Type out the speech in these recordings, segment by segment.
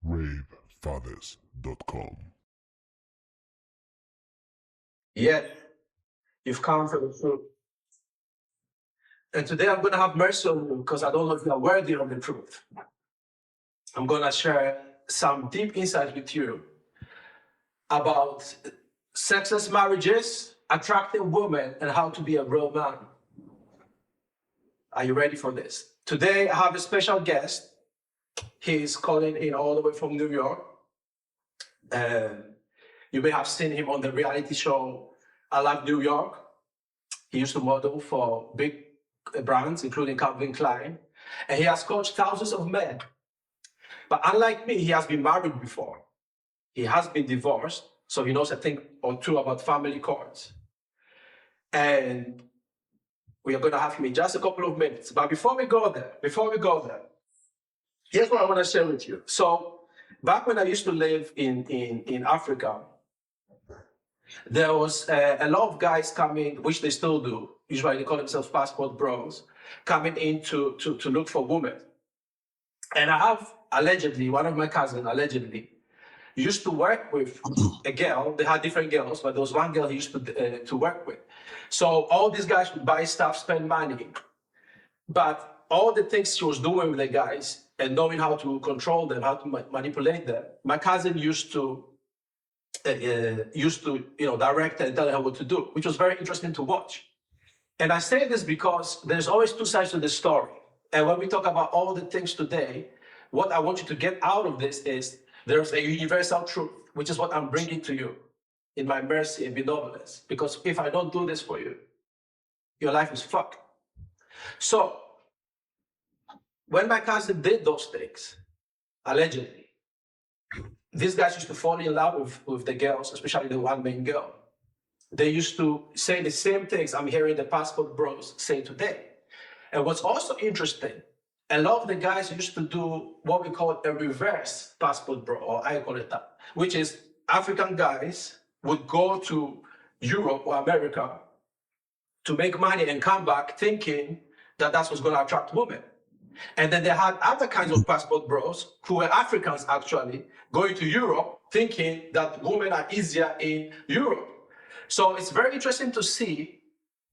RaveFathers.com. Yes, you've come for the truth. And today I'm going to have mercy on you because I don't know if you are worthy of the truth. I'm going to share some deep insights with you about sexless marriages, attracting women, and how to be a real man. Are you ready for this? Today I have a special guest. He's calling in all the way from New York. You may have seen him on the reality show I Love New York. He used to model for big brands, including Calvin Klein. And he has coached thousands of men. But unlike me, he has been married before. He has been divorced, so he knows a thing or two about family courts. And we are going to have him in just a couple of minutes. But before we go there, here's what I want to share with you. So back when I used to live in Africa, there was a lot of guys coming, which they still do. Usually they call themselves passport bros, coming in to look for women. And I have allegedly, one of my cousins allegedly, used to work with a girl. They had different girls, but there was one girl he used to work with. So all these guys would buy stuff, spend money. But all the things she was doing with the guys and knowing how to control them, how to manipulate them, my cousin used to direct and tell her what to do, which was very interesting to watch. And I say this because there's always two sides to the story. And when we talk about all the things today, what I want you to get out of this is there's a universal truth, which is what I'm bringing to you in my mercy and benevolence. Because if I don't do this for you, your life is fucked. So when my cousin did those things, allegedly, these guys used to fall in love with the girls, especially the one main girl. They used to say the same things I'm hearing the passport bros say today. And what's also interesting, a lot of the guys used to do what we call a reverse passport bro, or I call it that, which is African guys would go to Europe or America to make money and come back thinking that that's what's going to attract women. And then they had other kinds of passport bros who were Africans actually going to Europe thinking that women are easier in Europe. So it's very interesting to see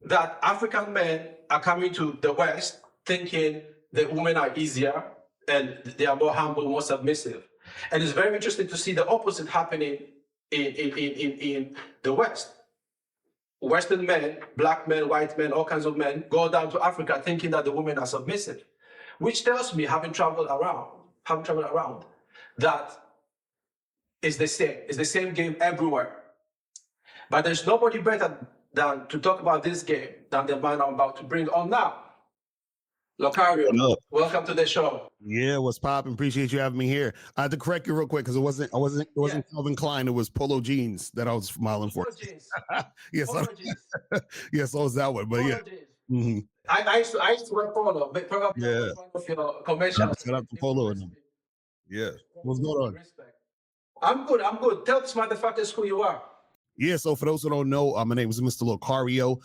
that African men are coming to the West thinking that women are easier and they are more humble, more submissive. And it's very interesting to see the opposite happening in the West. Western men, black men, white men, all kinds of men go down to Africa thinking that the women are submissive, which tells me, having traveled around, that it's the same. It's the same game everywhere. But there's nobody better than to talk about this game than the man I'm about to bring on now. Locario, welcome to the show. Yeah, what's poppin'? Appreciate you having me here. I had to correct you real quick because it wasn't Calvin Klein. It was Polo Jeans that I was smiling for. Polo jeans. Yes, Polo jeans. yes, I was that one. But Polo yeah, jeans. I used to wear polo, but probably yeah. one of your commercials. Shout out to Polo and them. Yeah, what's going on? Respect. I'm good. Tell these motherfuckers who you are. Yeah, so for those who don't know, my name is Mr Locario.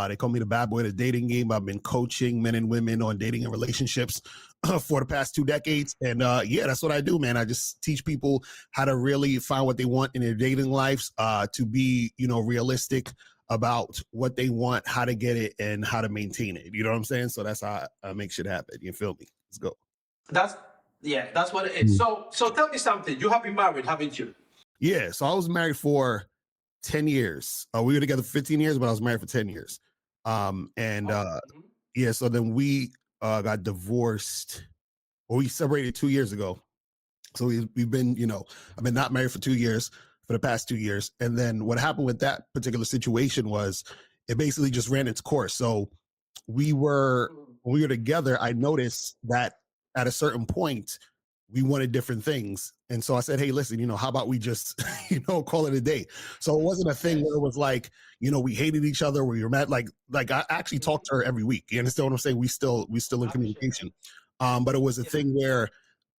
They call me the bad boy of the dating game. I've been coaching men and women on dating and relationships for the past 2 decades. And yeah, that's what I do, man. I just teach people how to really find what they want in their dating lives, to be, realistic about what they want, how to get it, and how to maintain it. You know what I'm saying? So that's how I make shit happen. You feel me? Let's go. That's what it is. So tell me something. You have been married, haven't you? Yeah, so I was married for 10 years. We were together for 15 years, but I was married for 10 years. Yeah, so then we got divorced, or we separated 2 years ago. So we've been, I've been not married for 2 years, for the past 2 years. And then what happened with that particular situation was it basically just ran its course. So when we were together, I noticed that at a certain point, we wanted different things. And so I said, hey, listen, how about we just, call it a day. So it wasn't a thing where it was like, we hated each other, we were mad. Like I actually talked to her every week. You understand what I'm saying? We still in communication. But it was a thing where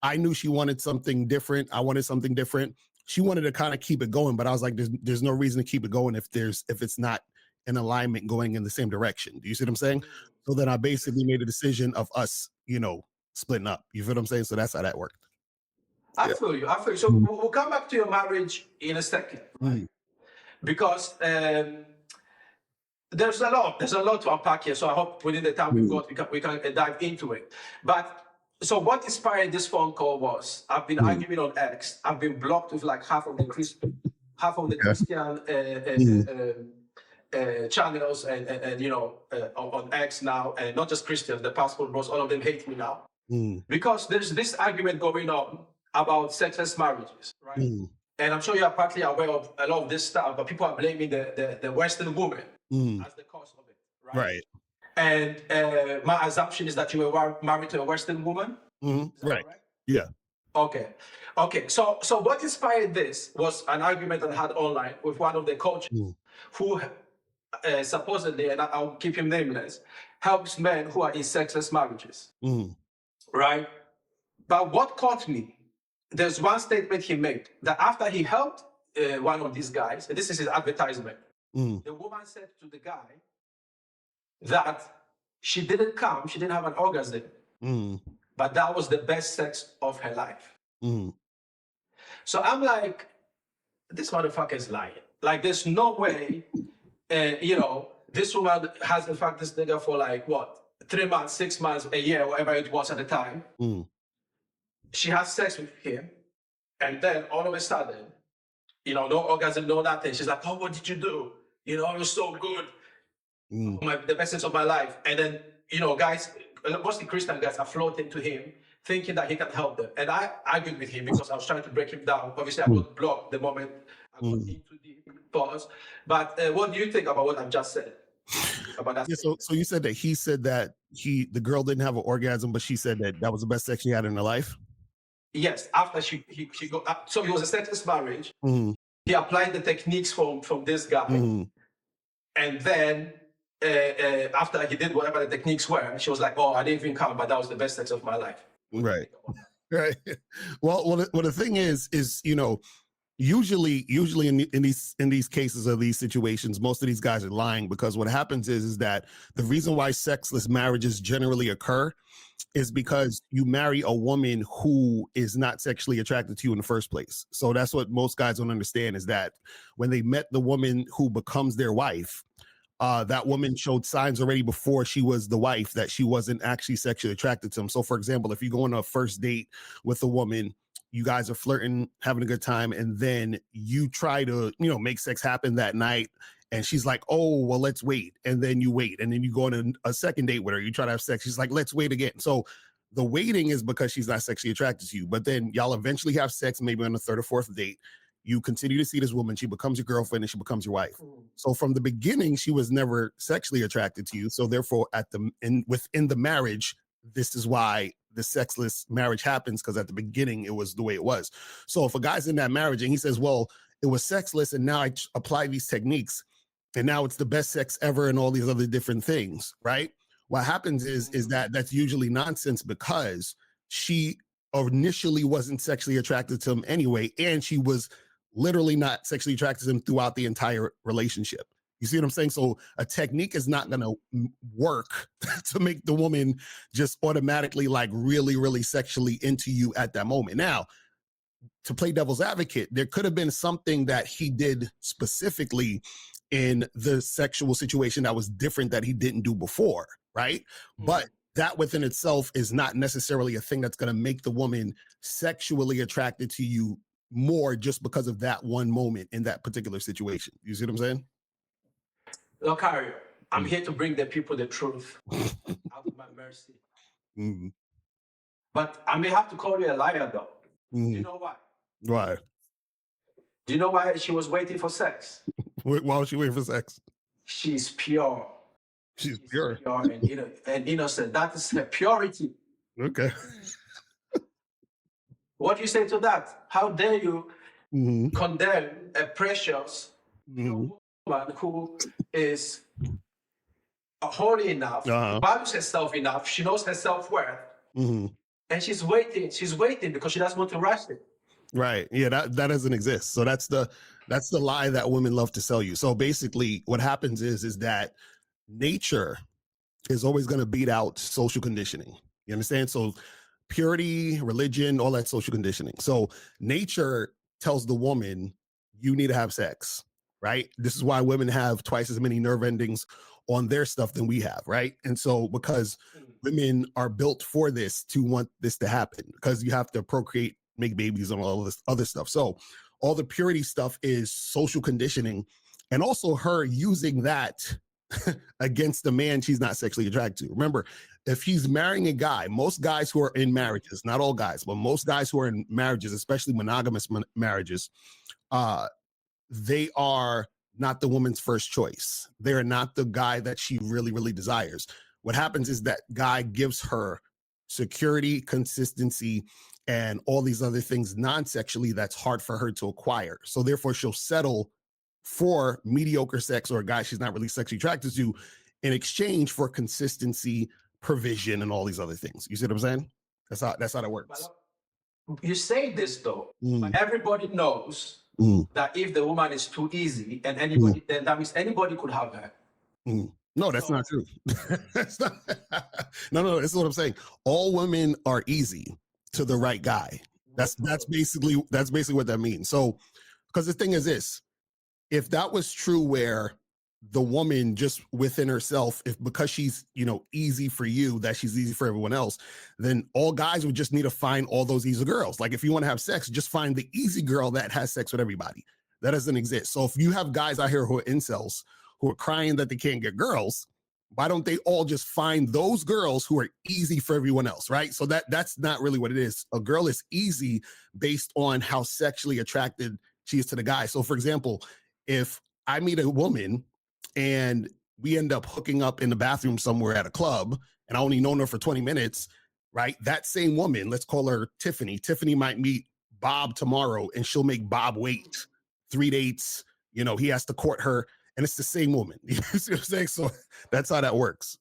I knew she wanted something different. I wanted something different. She wanted to kind of keep it going, but I was like, there's no reason to keep it going if it's not in alignment going in the same direction. Do you see what I'm saying? So then I basically made a decision of us, splitting up. You feel what I'm saying? So that's how that worked. I Yeah. feel you. I feel you. So we'll come back to your marriage in a second, right? Because there's a lot to unpack here. So I hope within the time we've got, we can dive into it. But so what inspired this phone call was I've been arguing on X. I've been blocked with like half of the Christian channels and on X now, and not just Christians, the passport bros, all of them hate me now because there's this argument going on about sexless marriages, right? And I'm sure you are partly aware of a lot of this stuff, but people are blaming the Western woman as the cause of it, right? Right. And my assumption is that you were married to a Western woman. Right. Correct? Yeah. Okay. So what inspired this was an argument I had online with one of the coaches who supposedly, and I'll keep him nameless, helps men who are in sexless marriages, right? But what caught me, there's one statement he made that after he helped one of these guys, and this is his advertisement, the woman said to the guy that she didn't have an orgasm, but that was the best sex of her life. So I'm like, this motherfucker is lying. Like, there's no way, this woman has in fact this nigga for like what, 3 months, 6 months, a year, whatever it was at the time. She has sex with him, and then all of a sudden, no orgasm, no nothing. She's like, oh, what did you do? It was so good. The best sex of my life. And then, guys, mostly Christian guys are floating to him, thinking that he can help them. And I argued with him because I was trying to break him down. Obviously, I got blocked the moment I got into the pause. But what do you think about what I've just said? About that? Yeah, so you said that he said that the girl didn't have an orgasm, but she said that was the best sex she had in her life. Yes, after she got up. So it was a sexless marriage. He applied the techniques from this guy. And then after he did whatever the techniques were, she was like, oh, I didn't even come, but that was the best sex of my life. Right. Right. Well, the thing is, usually in these cases or these situations, most of these guys are lying, because what happens is that the reason why sexless marriages generally occur is because you marry a woman who is not sexually attracted to you in the first place. So that's what most guys don't understand, is that when they met the woman who becomes their wife, that woman showed signs already before she was the wife that she wasn't actually sexually attracted to them. So for example, if you go on a first date with a woman, you guys are flirting, having a good time, and then you try to, make sex happen that night, and she's like, oh, well, let's wait. And then you wait. And then you go on a second date with her. You try to have sex. She's like, let's wait again. So the waiting is because she's not sexually attracted to you. But then y'all eventually have sex, maybe on the third or fourth date. You continue to see this woman. She becomes your girlfriend and she becomes your wife. So from the beginning, she was never sexually attracted to you. So therefore, within the marriage, this is why the sexless marriage happens, because at the beginning, it was the way it was. So if a guy's in that marriage and he says, well, it was sexless and now I apply these techniques and now it's the best sex ever and all these other different things, right? What happens is that that's usually nonsense, because she initially wasn't sexually attracted to him anyway, and she was literally not sexually attracted to him throughout the entire relationship. You see what I'm saying? So a technique is not going to work to make the woman just automatically like really, really sexually into you at that moment. Now, to play devil's advocate, there could have been something that he did specifically in the sexual situation that was different that he didn't do before, right? But that within itself is not necessarily a thing that's going to make the woman sexually attracted to you more just because of that one moment in that particular situation. You see what I'm saying? Locario, I'm here to bring the people the truth out of my mercy. But I may have to call you a liar, though. Do you know why? Why? Do you know why she was waiting for sex? Why was she waiting for sex? She's pure. She's pure and innocent. That is her purity. Okay. What do you say to that? How dare you condemn a precious woman who is holy enough, values herself enough, she knows her self-worth, and she's waiting. She's waiting because she doesn't want to rush it. Right. Yeah, that doesn't exist. So that's the lie that women love to sell you. So basically what happens is that nature is always going to beat out social conditioning. You understand? So purity, religion, all that social conditioning. So nature tells the woman, you need to have sex, right? This is why women have twice as many nerve endings on their stuff than we have, right? And so because women are built for this, to want this to happen, because you have to procreate, make babies, and all this other stuff. So all the purity stuff is social conditioning, and also her using that against the man she's not sexually attracted to. Remember, if he's marrying a guy, most guys who are in marriages, not all guys, but most guys who are in marriages, especially monogamous marriages, they are not the woman's first choice. They're not the guy that she really, really desires. What happens is that guy gives her security, consistency, and all these other things non-sexually that's hard for her to acquire. So therefore she'll settle for mediocre sex or a guy she's not really sexually attracted to in exchange for consistency, provision, and all these other things. You see what I'm saying? That's how that works. You say this though, but everybody knows that if the woman is too easy and anybody, then that means anybody could have her. No, that's not true. That's not, no, that's what I'm saying. All women are easy to the right guy. That's basically what that means. So, because the thing is this, if that was true where the woman just within herself, if because she's, easy for you, that she's easy for everyone else, then all guys would just need to find all those easy girls. Like if you want to have sex, just find the easy girl that has sex with everybody. That doesn't exist. So if you have guys out here who are incels, who are crying that they can't get girls, why don't they all just find those girls who are easy for everyone else, right? So that's not really what it is. A girl is easy based on how sexually attracted she is to the guy. So for example, if I meet a woman and we end up hooking up in the bathroom somewhere at a club and I only known her for 20 minutes, right? That same woman, let's call her Tiffany. Tiffany might meet Bob tomorrow and she'll make Bob wait 3 dates. He has to court her, and it's the same woman. You see what I'm saying? So that's how that works.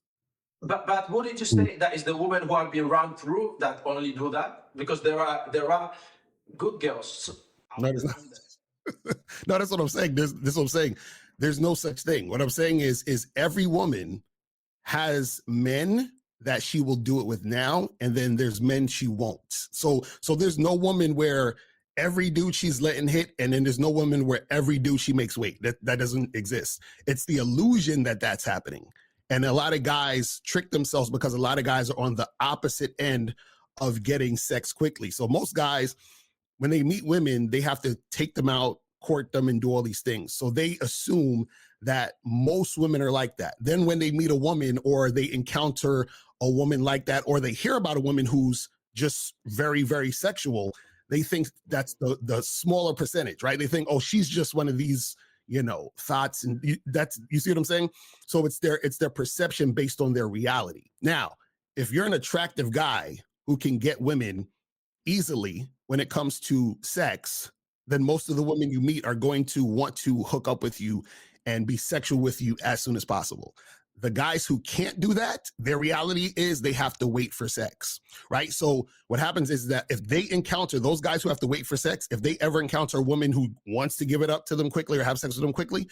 But wouldn't you say that is the women who have been run through that only do that? Because there are good girls. No, no, that's what I'm saying. This is what I'm saying. There's no such thing. What I'm saying is every woman has men that she will do it with now, and then there's men she won't. So there's no woman where every dude she's letting hit, and then there's no woman where every dude she makes wait. That doesn't exist. It's the illusion that that's happening. And a lot of guys trick themselves because a lot of guys are on the opposite end of getting sex quickly. So most guys, when they meet women, they have to take them out, court them, and do all these things. So they assume that most women are like that. Then when they meet a woman or they encounter a woman like that, or they hear about a woman who's just very, very sexual, they think that's the smaller percentage, right? They think, oh, she's just one of these, thoughts. And you see what I'm saying? So it's their perception based on their reality. Now, if you're an attractive guy who can get women easily when it comes to sex, then most of the women you meet are going to want to hook up with you and be sexual with you as soon as possible. The guys who can't do that, their reality is they have to wait for sex, right? So what happens is that if they encounter those guys who have to wait for sex, if they ever encounter a woman who wants to give it up to them quickly or have sex with them quickly,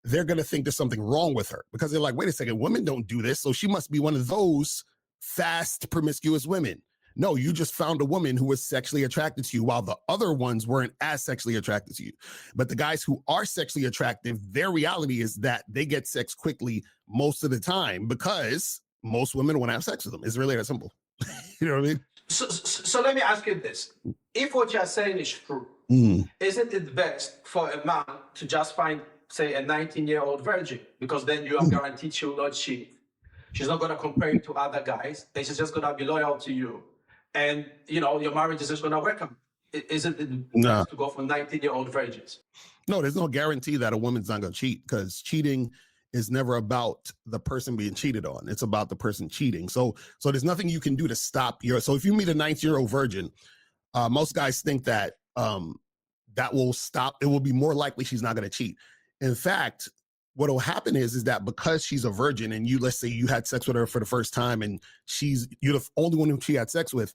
they're going to think there's something wrong with her, because they're like, wait a second, women don't do this. So she must be one of those fast, promiscuous women. No, you just found a woman who was sexually attracted to you, while the other ones weren't as sexually attracted to you. But the guys who are sexually attractive, their reality is that they get sex quickly most of the time, because most women want to have sex with them. It's really that simple. You know what I mean? So let me ask you this. If what you're saying is true, isn't it best for a man to just find, say, a 19-year-old virgin? Because then you are guaranteed she will not cheat. She's not going to compare you to other guys, and she's just going to be loyal to you. And, your marriage is just going to work out. Isn't it best to go for 19-year-old virgins? No, there's no guarantee that a woman's not going to cheat, because cheating is never about the person being cheated on. It's about the person cheating. So there's nothing you can do to stop so if you meet a 19-year-old virgin, most guys think that that will stop. It will be more likely she's not going to cheat. In fact, what will happen is that because she's a virgin and let's say you had sex with her for the first time and you're the only one who she had sex with,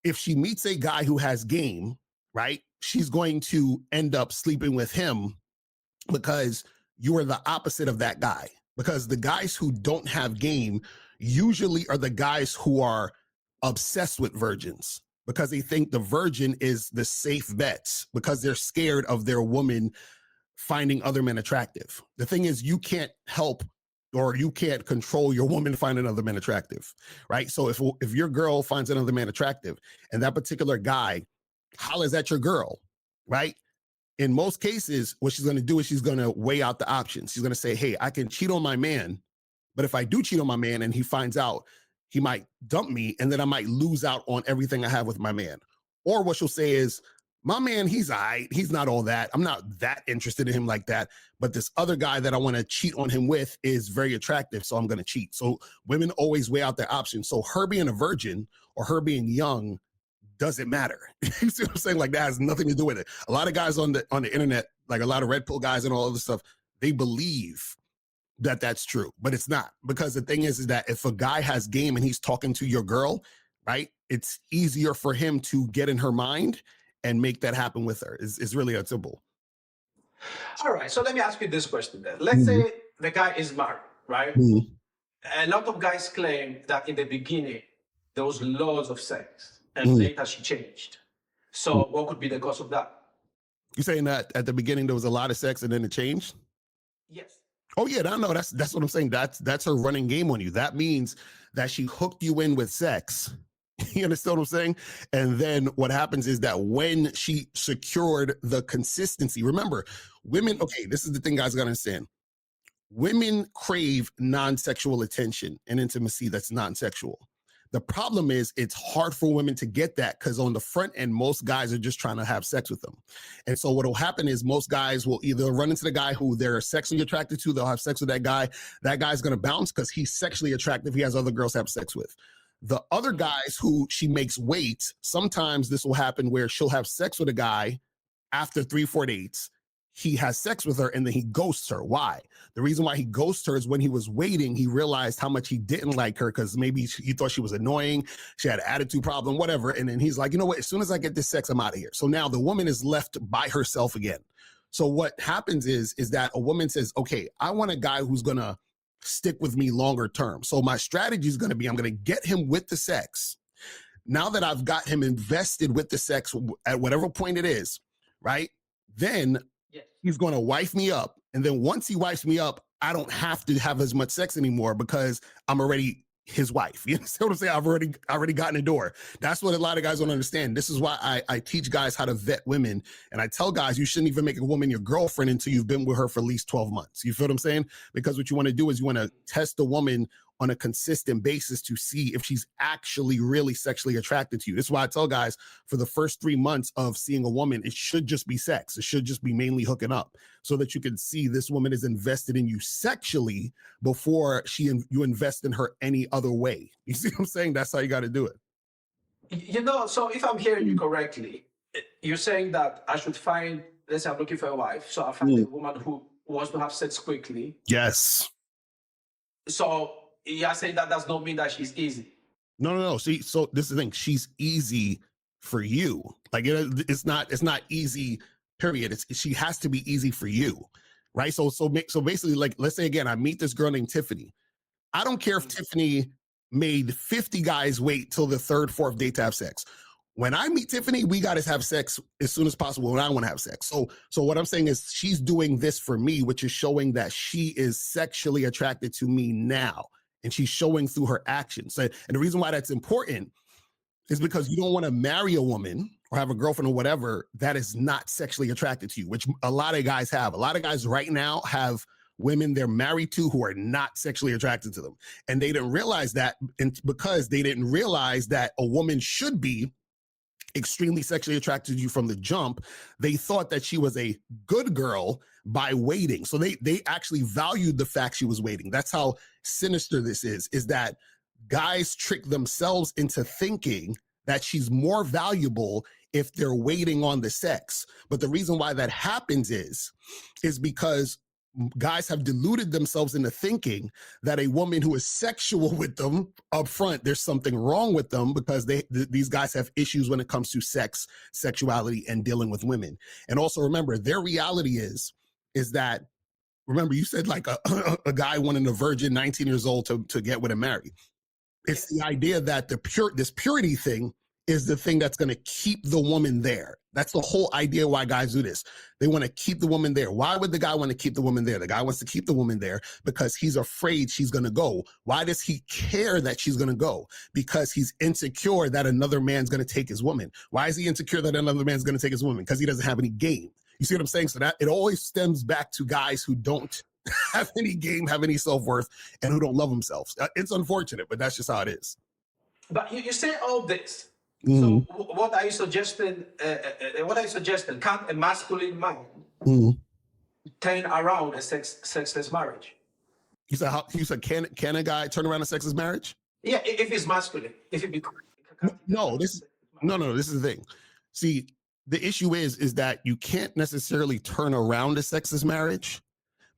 if she meets a guy who has game, right, she's going to end up sleeping with him, because you are the opposite of that guy. Because the guys who don't have game usually are the guys who are obsessed with virgins because they think the virgin is the safe bets because they're scared of their woman finding other men attractive. The thing is, you can't help or you can't control your woman finding another man attractive, right? So if your girl finds another man attractive and that particular guy hollers at your girl, right? In most cases, what she's going to do is she's going to weigh out the options. She's going to say, hey, I can cheat on my man, but if I do cheat on my man and he finds out, he might dump me and then I might lose out on everything I have with my man. Or what she'll say is, my man, he's all right. He's not all that. I'm not that interested in him like that. But this other guy that I want to cheat on him with is very attractive. So I'm going to cheat. So women always weigh out their options. So her being a virgin or her being young doesn't matter. You see what I'm saying? Like that has nothing to do with it. A lot of guys on the internet, like a lot of red pill guys and all of this stuff, they believe that that's true, but it's not, because the thing is that if a guy has game and he's talking to your girl, right, it's easier for him to get in her mind and make that happen with her. It's really that simple. All right, so let me ask you this question then. Let's say the guy is married, right? A lot of guys claim that in the beginning there was loads of sex and later she changed. So what could be the cause of that? You saying that at the beginning there was a lot of sex and then it changed? Yes. Oh yeah, I know. That's what I'm saying. That's her running game on you. That means that she hooked you in with sex. You understand what I'm saying? And then what happens is that when she secured the consistency, remember, women, okay, this is the thing guys gotta understand. Women crave non-sexual attention and intimacy that's non-sexual. The problem is it's hard for women to get that because on the front end, most guys are just trying to have sex with them. And so what will happen is most guys will either run into the guy who they're sexually attracted to, they'll have sex with that guy. That guy's going to bounce because he's sexually attractive. He has other girls to have sex with. The other guys who she makes wait, sometimes this will happen where she'll have sex with a guy after 3-4 dates. He has sex with her and then he ghosts her. Why? The reason why he ghosts her is when he was waiting, he realized how much he didn't like her because maybe he thought she was annoying. She had an attitude problem, whatever. And then he's like, you know what? As soon as I get this sex, I'm out of here. So now the woman is left by herself again. So what happens is that a woman says, okay, I want a guy who's going to stick with me longer term. So my strategy is going to be, I'm going to get him with the sex. Now that I've got him invested with the sex at whatever point it is, right? Then he's going to wife me up. And then once he wifes me up, I don't have to have as much sex anymore because I'm already his wife. You understand what I'm saying? I've already gotten the door. That's what a lot of guys don't understand. This is why I teach guys how to vet women. And I tell guys, you shouldn't even make a woman your girlfriend until you've been with her for at least 12 months. You feel what I'm saying? Because what you want to do is you want to test the woman on a consistent basis to see if she's actually really sexually attracted to you. This is why I tell guys for the first 3 months of seeing a woman, it should just be sex. It should just be mainly hooking up so that you can see this woman is invested in you sexually before you invest in her any other way. You see what I'm saying? That's how you got to do it. You know, so if I'm hearing you correctly, you're saying that I should find, let's say I'm looking for a wife, so I find a woman who wants to have sex quickly. Yes. So you're saying that does not mean that she's easy. No. See, so this is the thing. She's easy for you. Like it's not easy. Period. She has to be easy for you, right? So basically, like let's say again, I meet this girl named Tiffany. I don't care if Tiffany made 50 guys wait till the 3rd, 4th date to have sex. When I meet Tiffany, we got to have sex as soon as possible when I want to have sex. So what I'm saying is she's doing this for me, which is showing that she is sexually attracted to me now. And she's showing through her actions. And the reason why that's important is because you don't want to marry a woman or have a girlfriend or whatever that is not sexually attracted to you, which a lot of guys have. A lot of guys right now have women they're married to who are not sexually attracted to them. And they didn't realize that because they didn't realize that a woman should be extremely sexually attracted to you from the jump. They thought that she was a good girl by waiting. So they actually valued the fact she was waiting. That's how sinister this is that guys trick themselves into thinking that she's more valuable if they're waiting on the sex. But the reason why that happens is because guys have deluded themselves into thinking that a woman who is sexual with them up front, there's something wrong with them because these guys have issues when it comes to sex, sexuality, and dealing with women. And also remember, their reality is that, remember, you said like a guy wanting a virgin 19 years old to get with and marry. It's the idea that this purity thing is the thing that's going to keep the woman there. That's the whole idea why guys do this. They want to keep the woman there. Why would the guy want to keep the woman there? The guy wants to keep the woman there because he's afraid she's going to go. Why does he care that she's going to go? Because he's insecure that another man's going to take his woman. Why is he insecure that another man's going to take his woman? Because he doesn't have any game. You see what I'm saying? So that it always stems back to guys who don't have any game, have any self-worth, and who don't love themselves. It's unfortunate, but that's just how it is. But you say all this. Mm. So what are you suggesting? Can't a masculine man turn around a sexless marriage? You said can a guy turn around a sexless marriage? Yeah, if it's masculine. If it becomes no, this is the thing. See, the issue is that you can't necessarily turn around a sexless marriage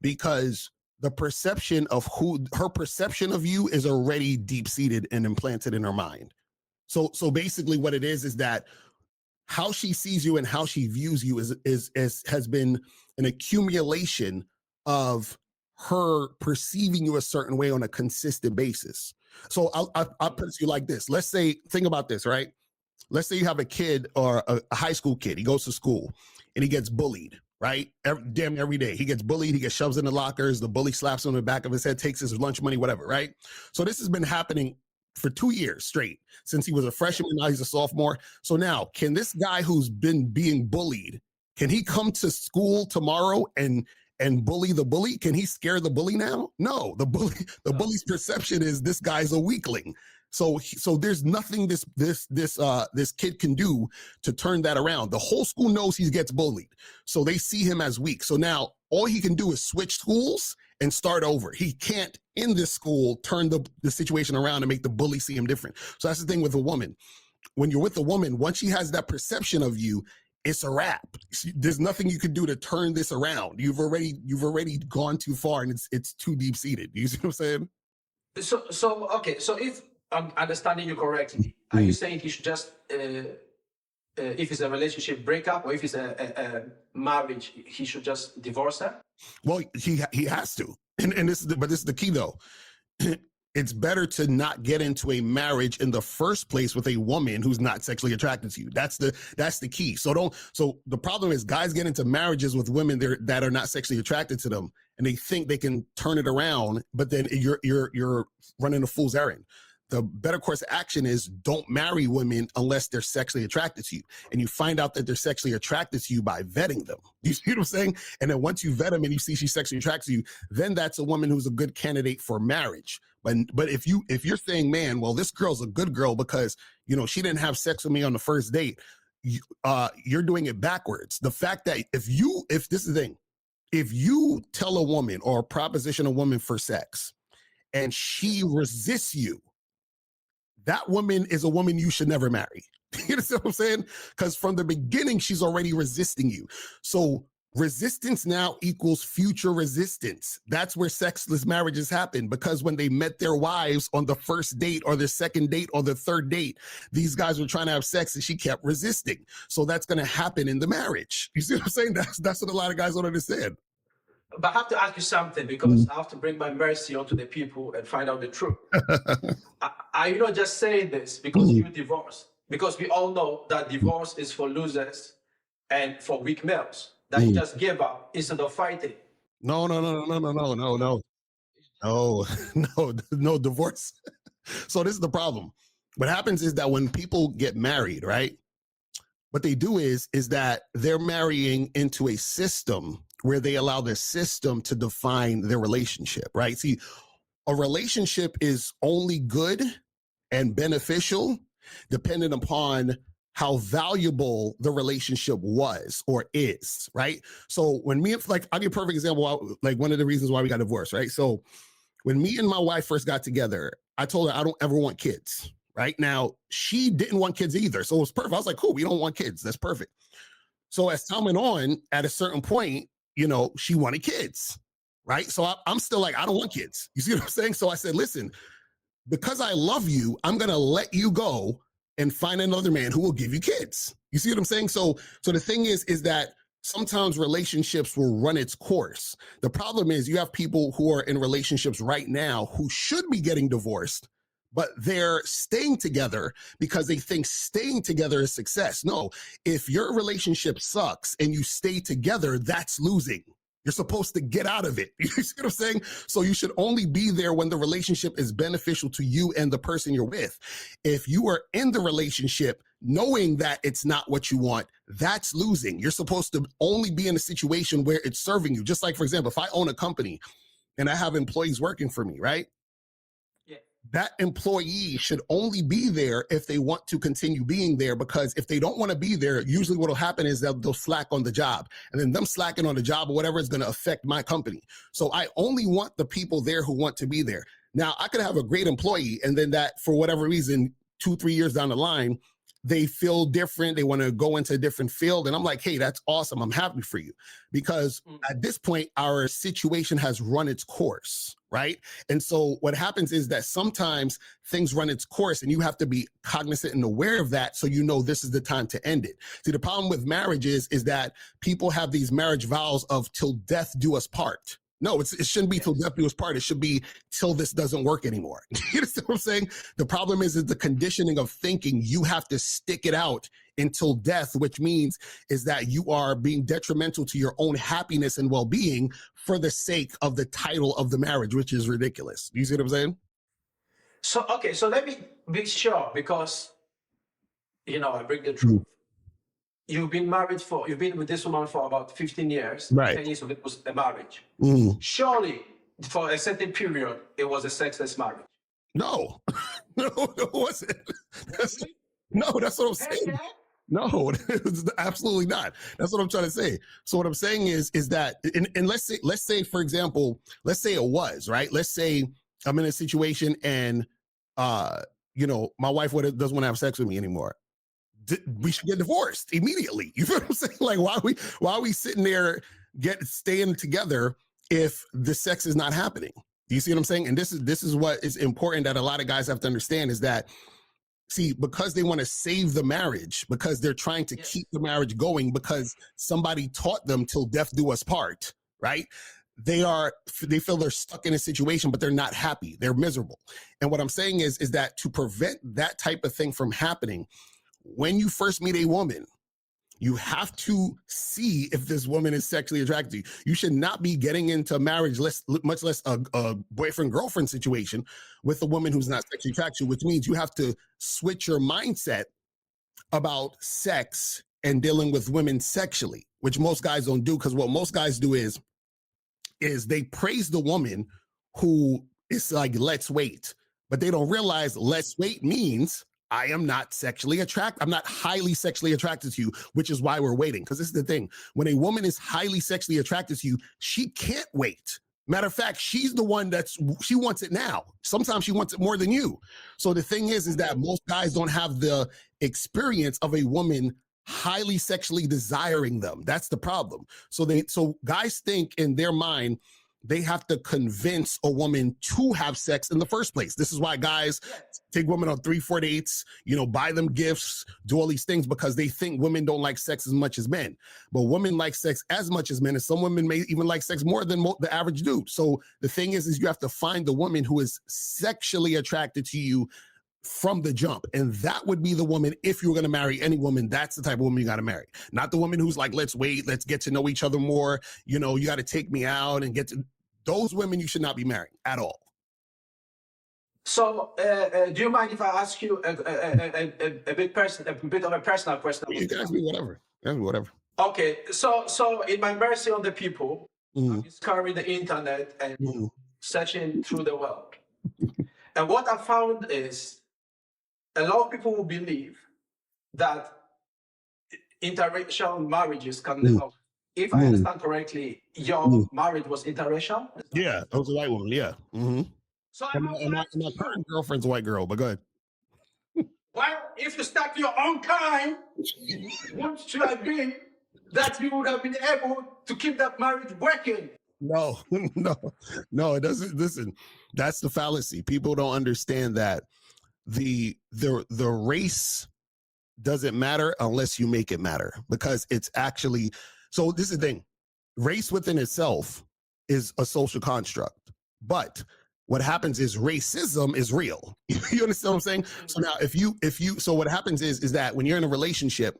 because the perception of her perception of you is already deep-seated and implanted in her mind. So basically what it is that how she sees you and how she views you has been an accumulation of her perceiving you a certain way on a consistent basis. So I'll put it to you like this. Let's say, think about this, right? Let's say you have a kid or a high school kid. He goes to school and he gets bullied, right? Damn every day. He gets bullied. He gets shoved in the lockers. The bully slaps him on the back of his head, takes his lunch money, whatever, right? So this has been happening for 2 years straight since he was a freshman. Now he's a sophomore. So now, can this guy who's been being bullied, can he come to school tomorrow and bully the bully? Can he scare the bully now? No, the bully's perception is this guy's a weakling. So there's nothing this kid can do to turn that around. The whole school knows he gets bullied, so they see him as weak. So now all he can do is switch schools and start over. He can't in this school turn the situation around and make the bully see him different. So that's the thing with a woman. When you're with a woman, once she has that perception of you, it's a wrap. There's nothing you can do to turn this around. You've already gone too far, and it's too deep seated. You see what I'm saying? So okay. So if I'm understanding you correctly, are you saying he should just if it's a relationship breakup or if it's a marriage, he should just divorce her? Well, he has to, and this is the key though. It's better to not get into a marriage in the first place with a woman who's not sexually attracted to you. That's the key. So the problem is guys get into marriages with women that are not sexually attracted to them, and they think they can turn it around, but then you're running a fool's errand. The better course of action is don't marry women unless they're sexually attracted to you. And you find out that they're sexually attracted to you by vetting them. You see what I'm saying? And then once you vet them and you see she's sexually attracted to you, then that's a woman who's a good candidate for marriage. But if you're saying, man, well, this girl's a good girl because, she didn't have sex with me on the first date, you're doing it backwards. The fact that if this is the thing, if you tell a woman or proposition a woman for sex and she resists you, that woman is a woman you should never marry. You know what I'm saying? Because from the beginning, she's already resisting you. So resistance now equals future resistance. That's where sexless marriages happen, because when they met their wives on the first date or the second date or the third date, these guys were trying to have sex and she kept resisting. So that's going to happen in the marriage. You see what I'm saying? That's what a lot of guys don't understand. But I have to ask you something, because I have to bring my mercy onto the people and find out the truth. Are you not just saying this because you divorced? Because we all know that divorce is for losers and for weak males, that you just give up instead of fighting. No, divorce. So this is the problem. What happens is that when people get married, right, what they do is that they're marrying into a system where they allow the system to define their relationship, right? See, a relationship is only good and beneficial depending upon how valuable the relationship was or is, right? So when I'll give a perfect example, like one of the reasons why we got divorced, right? So when me and my wife first got together, I told her I don't ever want kids, right? Now, she didn't want kids either, so it was perfect. I was like, cool, we don't want kids. That's perfect. So as time went on, at a certain point, she wanted kids, right? So I'm still like, I don't want kids. You see what I'm saying? So I said, listen, because I love you, I'm going to let you go and find another man who will give you kids. You see what I'm saying? So the thing is that sometimes relationships will run its course. The problem is you have people who are in relationships right now who should be getting divorced, but they're staying together because they think staying together is success. No, if your relationship sucks and you stay together, that's losing. You're supposed to get out of it. You see what I'm saying? So you should only be there when the relationship is beneficial to you and the person you're with. If you are in the relationship knowing that it's not what you want, that's losing. You're supposed to only be in a situation where it's serving you. Just like, for example, if I own a company and I have employees working for me, right? That employee should only be there if they want to continue being there, because if they don't want to be there, usually what will happen is that they'll slack on the job, and then them slacking on the job or whatever is going to affect my company. So I only want the people there who want to be there. Now, I could have a great employee, and then that, for whatever reason, 2-3 years down the line, they feel different. They want to go into a different field. And I'm like, hey, that's awesome. I'm happy for you, because at this point, our situation has run its course, right? And so what happens is that sometimes things run its course and you have to be cognizant and aware of that, so you know this is the time to end it. See, the problem with marriage is that people have these marriage vows of till death do us part. No, it shouldn't be till death do us part. It should be till this doesn't work anymore. You understand what I'm saying? The problem is the conditioning of thinking you have to stick it out until death, which means is that you are being detrimental to your own happiness and well-being for the sake of the title of the marriage, which is ridiculous. You see what I'm saying? So, okay, so let me be sure, because, I bring the truth. You've been with this woman for about 15 years. Right. 10 years of it was a marriage. Surely, for a certain period, it was a sexless marriage. No, no, it wasn't. That's what I'm saying. No, it's absolutely not. That's what I'm trying to say. So what I'm saying is that, and let's say, for example, let's say it was, right? Let's say I'm in a situation and, my wife doesn't want to have sex with me anymore. We should get divorced immediately. You feel what I'm saying? Like, why are we sitting there staying together if the sex is not happening? Do you see what I'm saying? And this is what is important that a lot of guys have to understand, is that, see, because they want to save the marriage, because they're trying to keep the marriage going, because somebody taught them till death do us part, right? They feel they're stuck in a situation, but they're not happy. They're miserable. And what I'm saying is that to prevent that type of thing from happening, when you first meet a woman, you have to see if this woman is sexually attracted to you. You should not be getting into marriage, much less a boyfriend-girlfriend situation, with a woman who's not sexually attracted to you, which means you have to switch your mindset about sex and dealing with women sexually, which most guys don't do, because what most guys do is they praise the woman who is like, let's wait. But they don't realize let's wait means I am not sexually attracted. I'm not highly sexually attracted to you, which is why we're waiting. Because this is the thing. When a woman is highly sexually attracted to you, she can't wait. Matter of fact, she's the one she wants it now. Sometimes she wants it more than you. So the thing is that most guys don't have the experience of a woman highly sexually desiring them. That's the problem. So guys think in their mind, they have to convince a woman to have sex in the first place. This is why guys take women on 3-4 dates, buy them gifts, do all these things, because they think women don't like sex as much as men. But women like sex as much as men, and some women may even like sex more than the average dude. So the thing is you have to find the woman who is sexually attracted to you from the jump. And that would be the woman, if you were going to marry any woman, that's the type of woman you got to marry. Not the woman who's like, let's wait, let's get to know each other more. You got to take me out and get to those women. You should not be marrying at all. So, do you mind if I ask you a bit of a personal question? You can ask me whatever. Okay. So in my mercy on the people, I'm discovering the internet and searching through the world. And what I found is a lot of people will believe that interracial marriages can never. If I understand correctly, your marriage was interracial? Yeah, I was a white woman, yeah. So my current girlfriend's a white girl, but go ahead. Well, if you stuck your own kind, what should I be that you would have been able to keep that marriage working? No, it doesn't. Listen, that's the fallacy. People don't understand that the race doesn't matter unless you make it matter, because it's actually, so this is the thing. Race within itself is a social construct, but what happens is racism is real. You understand what I'm saying? So now if you so what happens is that when you're in a relationship,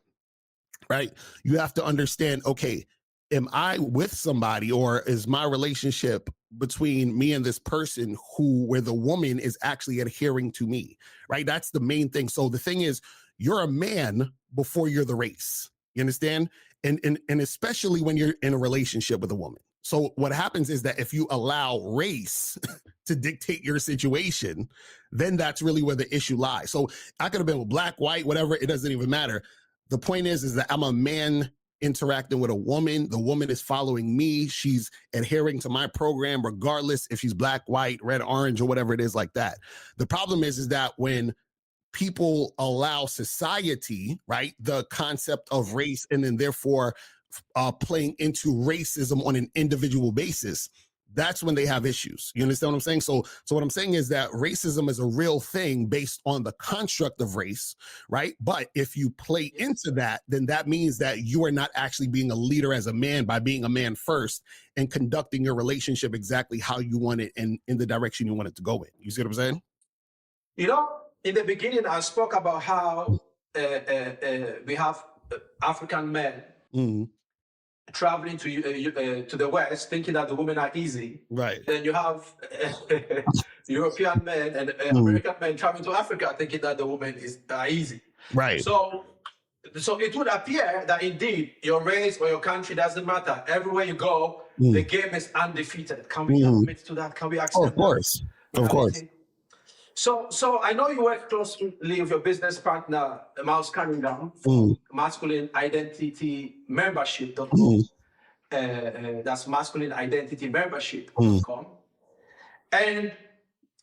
right, you have to understand, okay, am I with somebody, or is my relationship between me and this person where the woman is actually adhering to me, right? That's the main thing. So the thing is, you're a man before you're the race. You understand? And especially when you're in a relationship with a woman. So what happens is that if you allow race to dictate your situation, then that's really where the issue lies. So I could have been with black, white, whatever, it doesn't even matter. The point is that I'm a man interacting with a woman. The woman is following me. She's adhering to my program, regardless if she's black, white, red, orange, or whatever it is like that. The problem is that when people allow society, right, the concept of race, and then therefore playing into racism on an individual basis, that's when they have issues. You understand what I'm saying? So what I'm saying is that racism is a real thing based on the construct of race, right? But if you play into that, then that means that you are not actually being a leader as a man by being a man first and conducting your relationship exactly how you want it and in the direction you want it to go in. You see what I'm saying? You know, in the beginning, I spoke about how we have African men traveling to the West, thinking that the women are easy. Right. Then you have European men and American men traveling to Africa, thinking that the women are easy. Right. So it would appear that indeed your race or your country doesn't matter. Everywhere you go, the game is undefeated. Can we admit to that? Can we accept of course. that? Of course. So I know you work closely with your business partner, Miles Cunningham, from Masculine Identity Membership.com. That's Masculine Identity Membership.com. And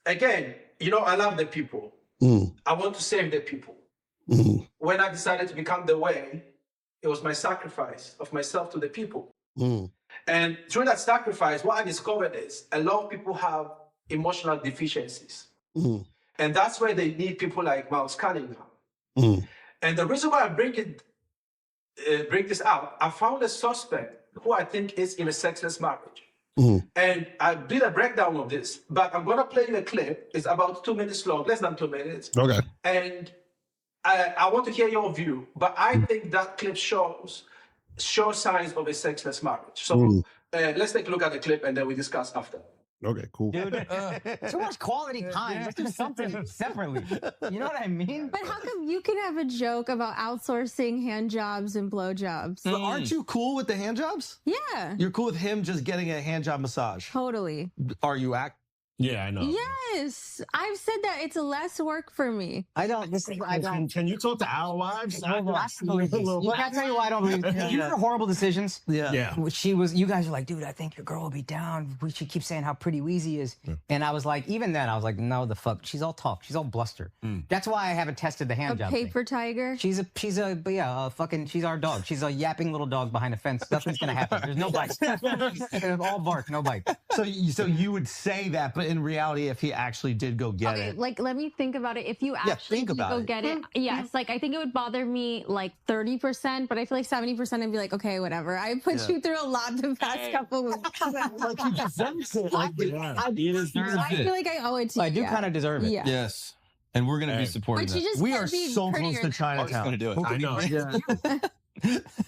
again, you know, I love the people. I want to save the people. When I decided to become the way, it was my sacrifice of myself to the people. And through that sacrifice, what I discovered is a lot of people have emotional deficiencies. And that's why they need people like Miles Cunningham. And the reason why I bring this out, I found a suspect who I think is in a sexless marriage. And I did a breakdown of this, but I'm going to play you a clip. It's about 2 minutes long, less than 2 minutes. Okay. And I want to hear your view, but I think that clip shows signs of a sexless marriage. So let's take a look at the clip and then we discuss after. Okay, cool. Dude, too much quality time. Let's do something separately. You know what I mean? But how come you can have a joke about outsourcing hand jobs and blow jobs? But aren't you cool with the hand jobs? Yeah. You're cool with him just getting a hand job massage? Totally. Are you Yeah, I know. Yes. I've said that it's less work for me. I don't. This is. I don't. Can you talk to our wives? I don't believe this. You gotta tell you why I don't believe this. You hear horrible decisions. Yeah. She was. You guys are like, dude, I think your girl will be down. She keeps saying how pretty Wheezy is, and I was like, even then, I was like, no, the fuck. She's all talk. She's all bluster. That's why I haven't tested the hand job thing. Paper tiger. She's our dog. She's a yapping little dog behind a fence. Nothing's gonna happen. There's no bite. All bark, no bite. So you would say that, but in reality, if he actually did go get it. Like, let me think about it. If you actually did go get it, yes, like, I think it would bother me like 30%, but I feel like 70% I'd be like, okay, whatever. I put you through a lot the past couple weeks. Like he deserves it. Like, he deserves I feel like I owe it to you. I do kind of deserve it. Yeah. Yes. And we're going to be supporting But you that. just We can't are be so prettier close to than Chinatown. going to do it. I know. Yeah.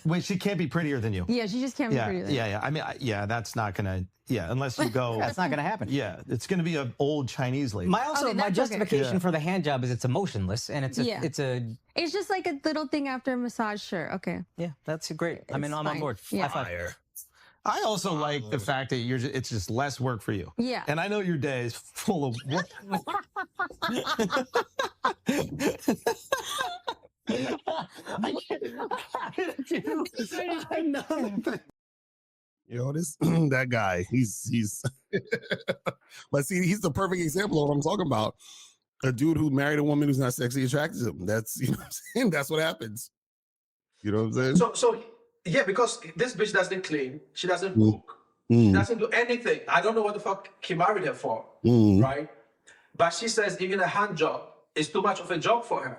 Wait, she can't be prettier than you. Yeah, she just can't be prettier than Yeah. I mean, that's not going to, unless you go. That's not gonna happen. Yeah, it's going to be an old Chinese lady. My that's justification okay. for the hand job is it's emotionless and it's It's just like a little thing after a massage. Sure, okay. Yeah, that's great. I mean, I'm on board. Yeah. High five. I also like the fact that it's just less work for you. Yeah. And I know your day is full of work. I know. You know, this that guy, he's but see, he's the perfect example of what I'm talking about. A dude who married a woman who's not sexually attracted to him. That's, you know what I'm saying? That's what happens. You know what I'm saying? So yeah, because this bitch doesn't clean, she doesn't cook, she doesn't do anything. I don't know what the fuck he married her for, right? But she says even a hand job is too much of a job for her.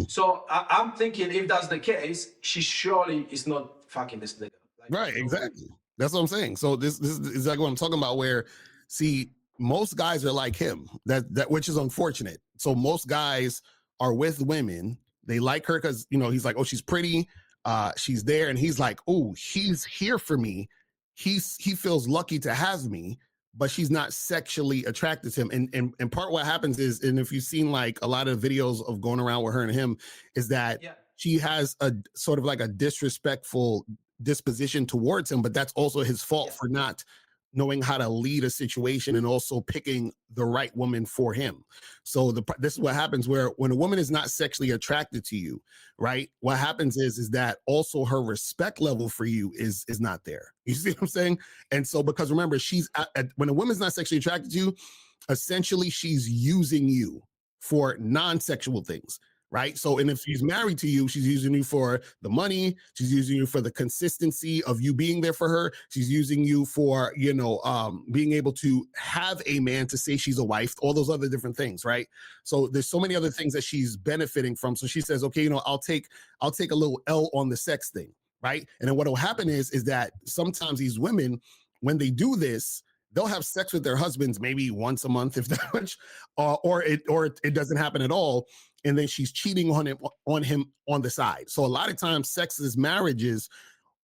So I'm thinking if that's the case, she surely is not fucking this nigga. Right, exactly. That's what I'm saying. So this is exactly what I'm talking about, where, see, most guys are like him, that which is unfortunate. So most guys are with women. They like her because, you know, he's like, oh, she's pretty. She's there. And he's like, oh, he's here for me. He feels lucky to have me, but she's not sexually attracted to him. And part what happens is, and if you've seen like a lot of videos of going around with her and him, is that she has a sort of like a disrespectful disposition towards him, but that's also his fault for not knowing how to lead a situation and also picking the right woman for him. So this is what happens where when a woman is not sexually attracted to you, right? What happens is that also her respect level for you is not there. You see what I'm saying? And so, because remember, when a woman's not sexually attracted to you, essentially she's using you for non-sexual things. Right. So, and if she's married to you, she's using you for the money. She's using you for the consistency of you being there for her. She's using you for, you know, being able to have a man to say she's a wife, all those other different things. Right. So there's so many other things that she's benefiting from. So she says, OK, you know, I'll take a little L on the sex thing. Right. And then what will happen is that sometimes these women, when they do this, they'll have sex with their husbands maybe once a month, if that much, or it doesn't happen at all. And then she's cheating on him on the side. So a lot of times sexless marriages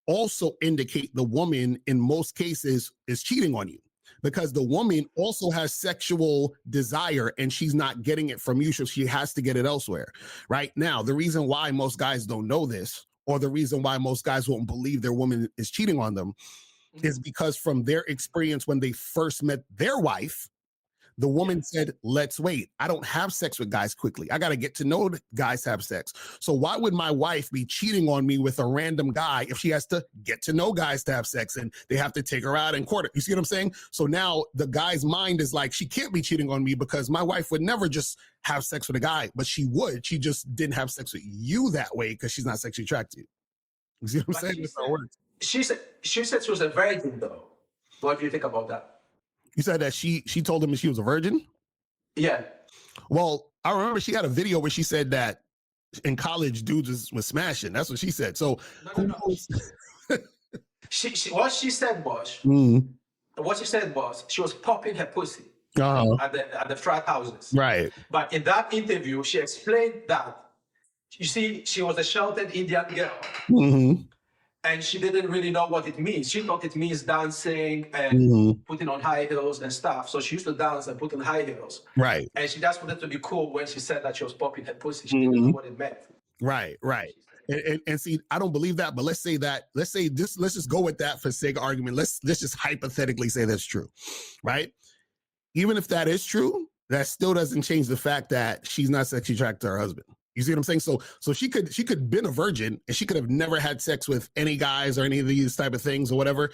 also indicate the woman in most cases is cheating on you, because the woman also has sexual desire and she's not getting it from you. So she has to get it elsewhere. Right now, the reason why most guys don't know this, or the reason why most guys won't believe their woman is cheating on them, is because from their experience when they first met their wife, the woman said, let's wait. I don't have sex with guys quickly. I got to get to know guys have sex. So why would my wife be cheating on me with a random guy if she has to get to know guys to have sex and they have to take her out and court her? You see what I'm saying? So now the guy's mind is like, she can't be cheating on me because my wife would never just have sex with a guy, but she would. She just didn't have sex with you that way because she's not sexually attracted to you. You see what I'm saying? She said she was a virgin, though. What do you think about that? You said that she told him she was a virgin? Yeah. Well, I remember she had a video where she said that in college dudes was smashing. That's what she said. So no. What she said was she was popping her pussy at the frat houses. Right. But in that interview, she explained that, you see, she was a sheltered Indian girl. Mm-hmm. And she didn't really know what it means. She thought it means dancing and putting on high heels and stuff. So she used to dance and put on high heels. Right. And she just wanted to be cool when she said that she was popping her pussy. She didn't know what it meant. Right. And see, I don't believe that, but let's just go with that for sake of argument. Let's just hypothetically say that's true. Right. Even if that is true, that still doesn't change the fact that she's not sexually attracted to her husband. You see what I'm saying? So she could been a virgin and she could have never had sex with any guys or any of these type of things or whatever,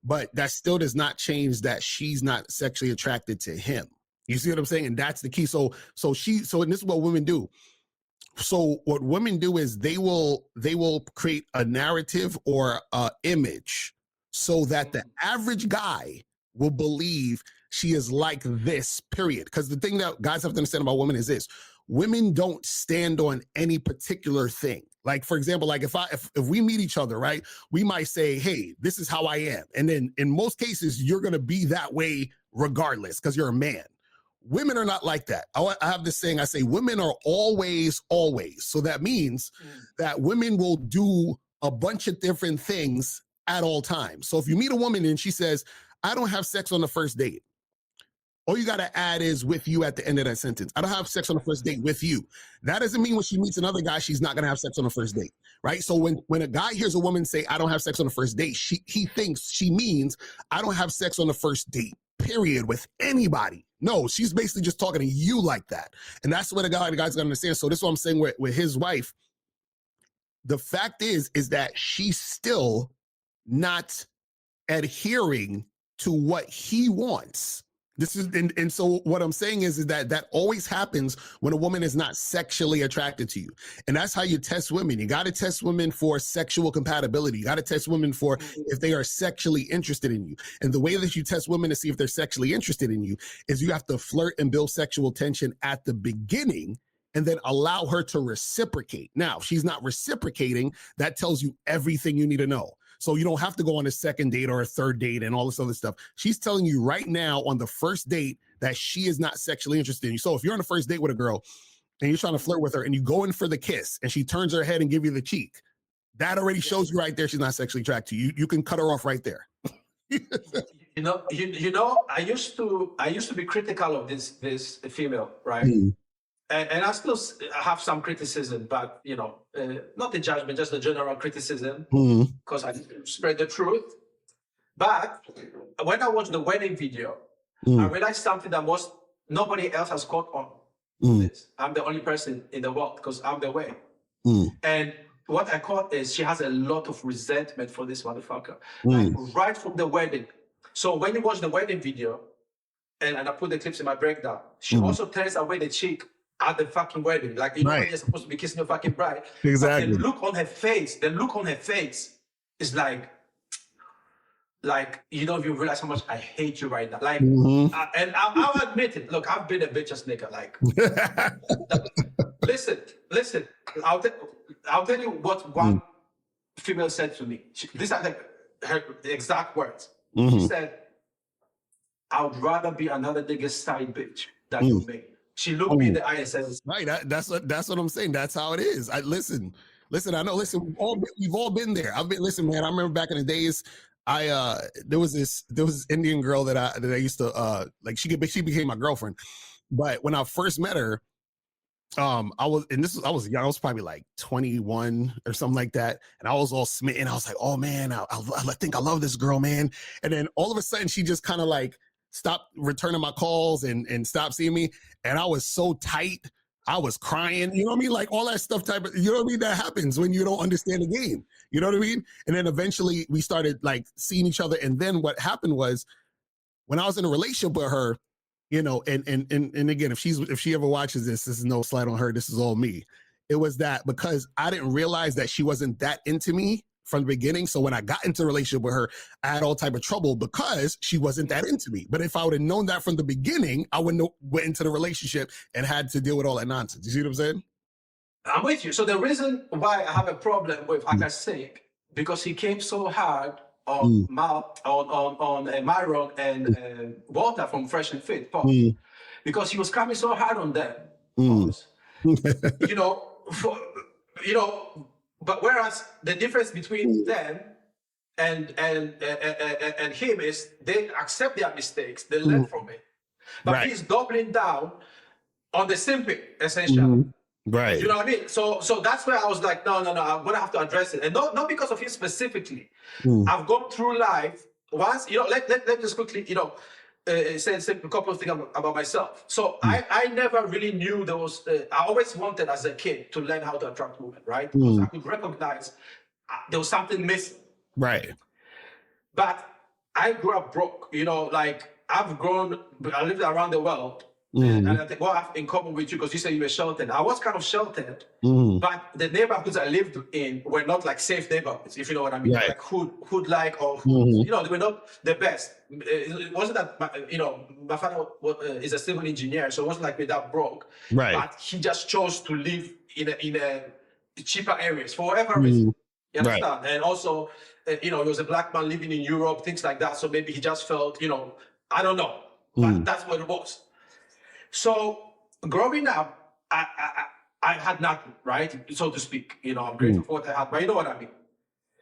but that still does not change that she's not sexually attracted to him. You see what I'm saying? And that's the key. So and this is what women do. So what women do is they will create a narrative or a image so that the average guy will believe she is like this, period. Because the thing that guys have to understand about women is this: women don't stand on any particular thing. Like, for example, like if we meet each other, right, we might say, hey, this is how I am. And then in most cases, you're going to be that way regardless because you're a man. Women are not like that. I have this saying, I say women are always. So that means that women will do a bunch of different things at all times. So if you meet a woman and she says, I don't have sex on the first date, all you got to add is with you at the end of that sentence. I don't have sex on the first date with you. That doesn't mean when she meets another guy, she's not going to have sex on the first date, right? So when a guy hears a woman say, I don't have sex on the first date, he thinks she means I don't have sex on the first date, period, with anybody. No, she's basically just talking to you like that. And that's what the guy's got to understand. So this is what I'm saying with his wife. The fact is that she's still not adhering to what he wants. This is, and so what I'm saying is that always happens when a woman is not sexually attracted to you. And that's how you test women. You got to test women for sexual compatibility. You got to test women for if they are sexually interested in you. And the way that you test women to see if they're sexually interested in you is you have to flirt and build sexual tension at the beginning and then allow her to reciprocate. Now, if she's not reciprocating, that tells you everything you need to know. So you don't have to go on a second date or a third date and all this other stuff. She's telling you right now on the first date that she is not sexually interested in you. So if you're on a first date with a girl and you're trying to flirt with her and you go in for the kiss and she turns her head and give you the cheek, that already shows you right there she's not sexually attracted to you. You can cut her off right there. I used to be critical of this female, right? And I still have some criticism, but not the judgment, just the general criticism, because I spread the truth. But when I watched the wedding video, I realized something that nobody else has caught on. This. I'm the only person in the world because I'm the way. And what I caught is she has a lot of resentment for this motherfucker, like right from the wedding. So when you watch the wedding video, and I put the clips in my breakdown, she also turns away the cheek at the fucking wedding. Like, when you're supposed to be kissing your fucking bride. Exactly. But the look on her face is like, if you realize how much I hate you right now. Like, and I'll admit it. Look, I've been a bitch ass nigga. Like, listen. I'll tell you what one female said to me. These are her exact words. She said, I would rather be another nigga's side bitch than you me. She looked me in the eye and said, right, that's what I'm saying. That's how it is. Listen, I know, we've all been there. Listen, man, I remember back in the days, there was this Indian girl that I used to she became my girlfriend. But when I first met her, I was young. I was probably like 21 or something like that, and I was all smitten. I was like, oh man, I think I love this girl, man. And then all of a sudden, she just kind of like stopped returning my calls and stopped seeing me. And I was so tight, I was crying. You know what I mean? Like all that stuff you know what I mean? That happens when you don't understand the game. You know what I mean? And then eventually we started like seeing each other. And then what happened was when I was in a relationship with her, and again, if she ever watches this is no slight on her. This is all me. It was that because I didn't realize that she wasn't that into me from the beginning. So when I got into a relationship with her, I had all type of trouble because she wasn't that into me. But if I would have known that from the beginning, I wouldn't have went into the relationship and had to deal with all that nonsense. You see what I'm saying? I'm with you. So the reason why I have a problem with Akasik, because he came so hard on Myron and Walter from Fresh and Fit, because he was coming so hard on them. But whereas the difference between them and him is they accept their mistakes, they learn from it. But he's doubling down on the simping, essentially. Right. You know what I mean? So that's where I was like, no, I'm gonna have to address it. And not because of him specifically. I've gone through life once, let just quickly, say a couple of things about myself. So I never really knew there was, I always wanted as a kid to learn how to attract women, right? Because I could recognize there was something missing. Right. But I grew up broke, I lived around the world. And I think what I have in common with you, because you say you were sheltered. I was kind of sheltered, but the neighborhoods I lived in were not like safe neighborhoods, if you know what I mean. Right. Like hood-like or hood, they were not the best. It wasn't that, my father is a civil engineer, so it wasn't like we're that broke. Right. But he just chose to live in a cheaper areas for whatever reason. You understand? Right. And also, he was a black man living in Europe, things like that. So maybe he just felt, I don't know, but that's what it was. So growing up, I had nothing, right? So to speak. I'm grateful for what I had, but you know what I mean.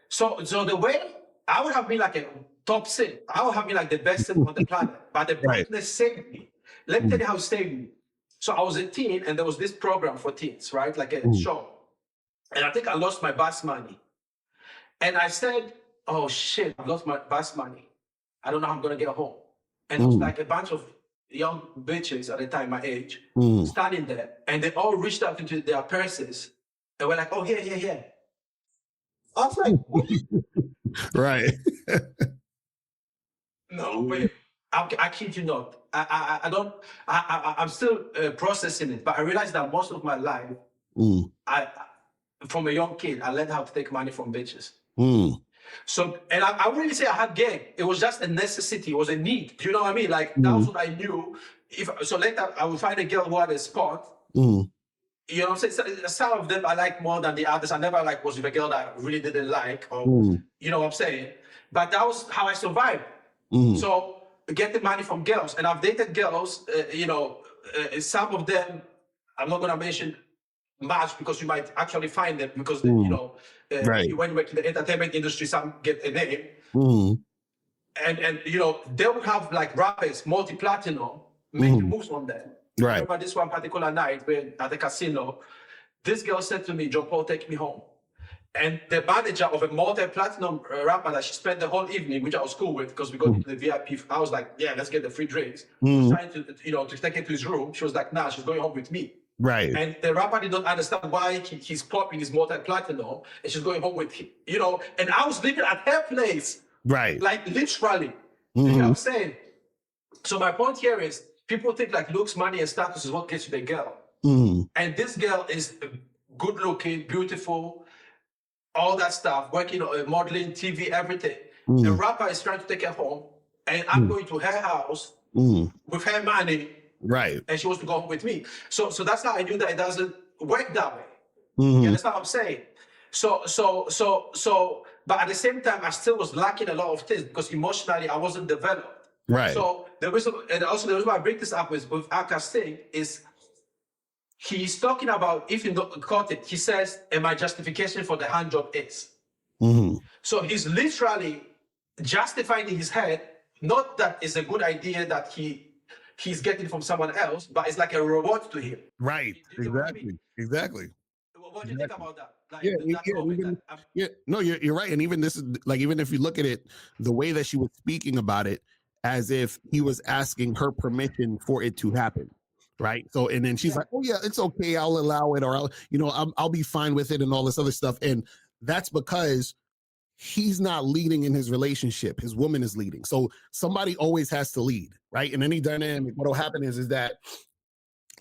So the way I would have been like a top sin, I would have been like the best sin on the planet. But the brightness saved me. Let me tell you how it saved me. So I was a teen, and there was this program for teens, right? Like a show. And I think I lost my bus money. And I said, oh shit, I've lost my bus money. I don't know how I'm gonna get home. And it was like a bunch of young bitches at the time, my age, standing there, and they all reached out into their purses and were like, oh, yeah. I was like, what? Right. No, wait, I kid you not. I'm still processing it, but I realized that most of my life, from a young kid, I learned how to take money from bitches. So, and I wouldn't even say I had game. It was just a necessity. It was a need. Do you know what I mean? Like, that was what I knew. So later, I would find a girl who had a spot. You know what I'm saying? Some of them I like more than the others. I never was with a girl that I really didn't like, or you know what I'm saying? But that was how I survived. So getting money from girls. And I've dated girls, some of them, I'm not going to mention much because you might actually find them because, right. when you work in the entertainment industry, some get a name. Mm-hmm. And they would have like rappers, multi-platinum, making moves on them. Right. I remember this one particular night when at the casino, this girl said to me, "John Paul, take me home." And the manager of a multi-platinum rapper that she spent the whole evening, which I was cool with because we got into the VIP. I was like, yeah, let's get the free drinks. He was trying to, to take her to his room. She was like, nah, she's going home with me. Right. And the rapper did not understand why he's popping his multi-platinum and she's going home with him, and I was living at her place. Right. Like literally. You know what I'm saying? So my point here is people think like looks, money, and status is what gets you the girl. And this girl is good looking, beautiful, all that stuff, working on modeling, TV, everything. The rapper is trying to take her home, and I'm going to her house with her money, right? And she wants to go home with me. So that's how I knew that it doesn't work that way. You understand what I'm saying? But at the same time, I still was lacking a lot of things because emotionally I wasn't developed. Right. So the reason why I bring this up with Akash Singh is he's talking about, if you caught it, he says, and my justification for the hand job is. So he's literally justifying in his head, not that it's a good idea that he's getting from someone else, but it's like a reward to him. Right. Exactly. What do you think about that? Like, no, you're right. And even this is like, even if you look at it, the way that she was speaking about it, as if he was asking her permission for it to happen. Right. So, and then she's like, oh yeah, it's okay. I'll allow it. Or I'll be fine with it and all this other stuff. And that's because he's not leading in his relationship. His woman is leading. So somebody always has to lead. Right. In any dynamic, what'll happen is that,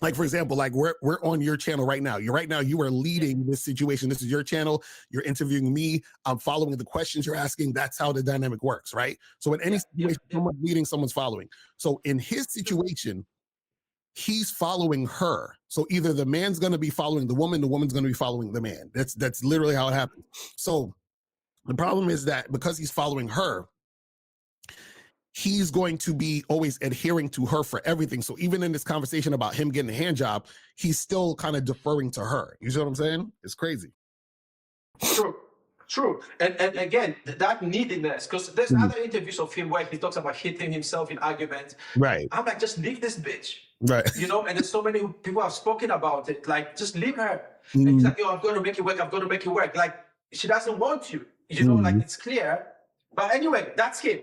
like, for example, like we're on your channel right now. You are leading this situation. This is your channel. You're interviewing me. I'm following the questions you're asking. That's how the dynamic works, right? So in any situation, someone's leading, someone's following. So in his situation, he's following her. So either the man's going to be following the woman's going to be following the man. That's literally how it happens. So the problem is that because he's following her, he's going to be always adhering to her for everything. So even in this conversation about him getting a hand job, he's still kind of deferring to her. You see what I'm saying? It's crazy. True. And again, that neediness, because there's other interviews of him where he talks about hitting himself in arguments. Right. I'm like, just leave this bitch. Right. And there's so many people have spoken about it. Like, just leave her. And he's like, I'm going to make it work. I'm going to make it work. Like, she doesn't want you. Like, it's clear. But anyway, that's him.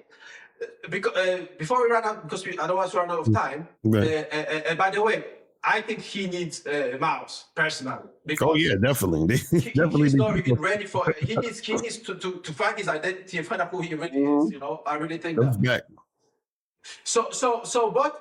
Because before we run out, because I don't want to run out of time. Right. And by the way, I think he needs a mouse personally. Because definitely. He's not even ready for it. He needs to find his identity and find out who he really is. I really think that. So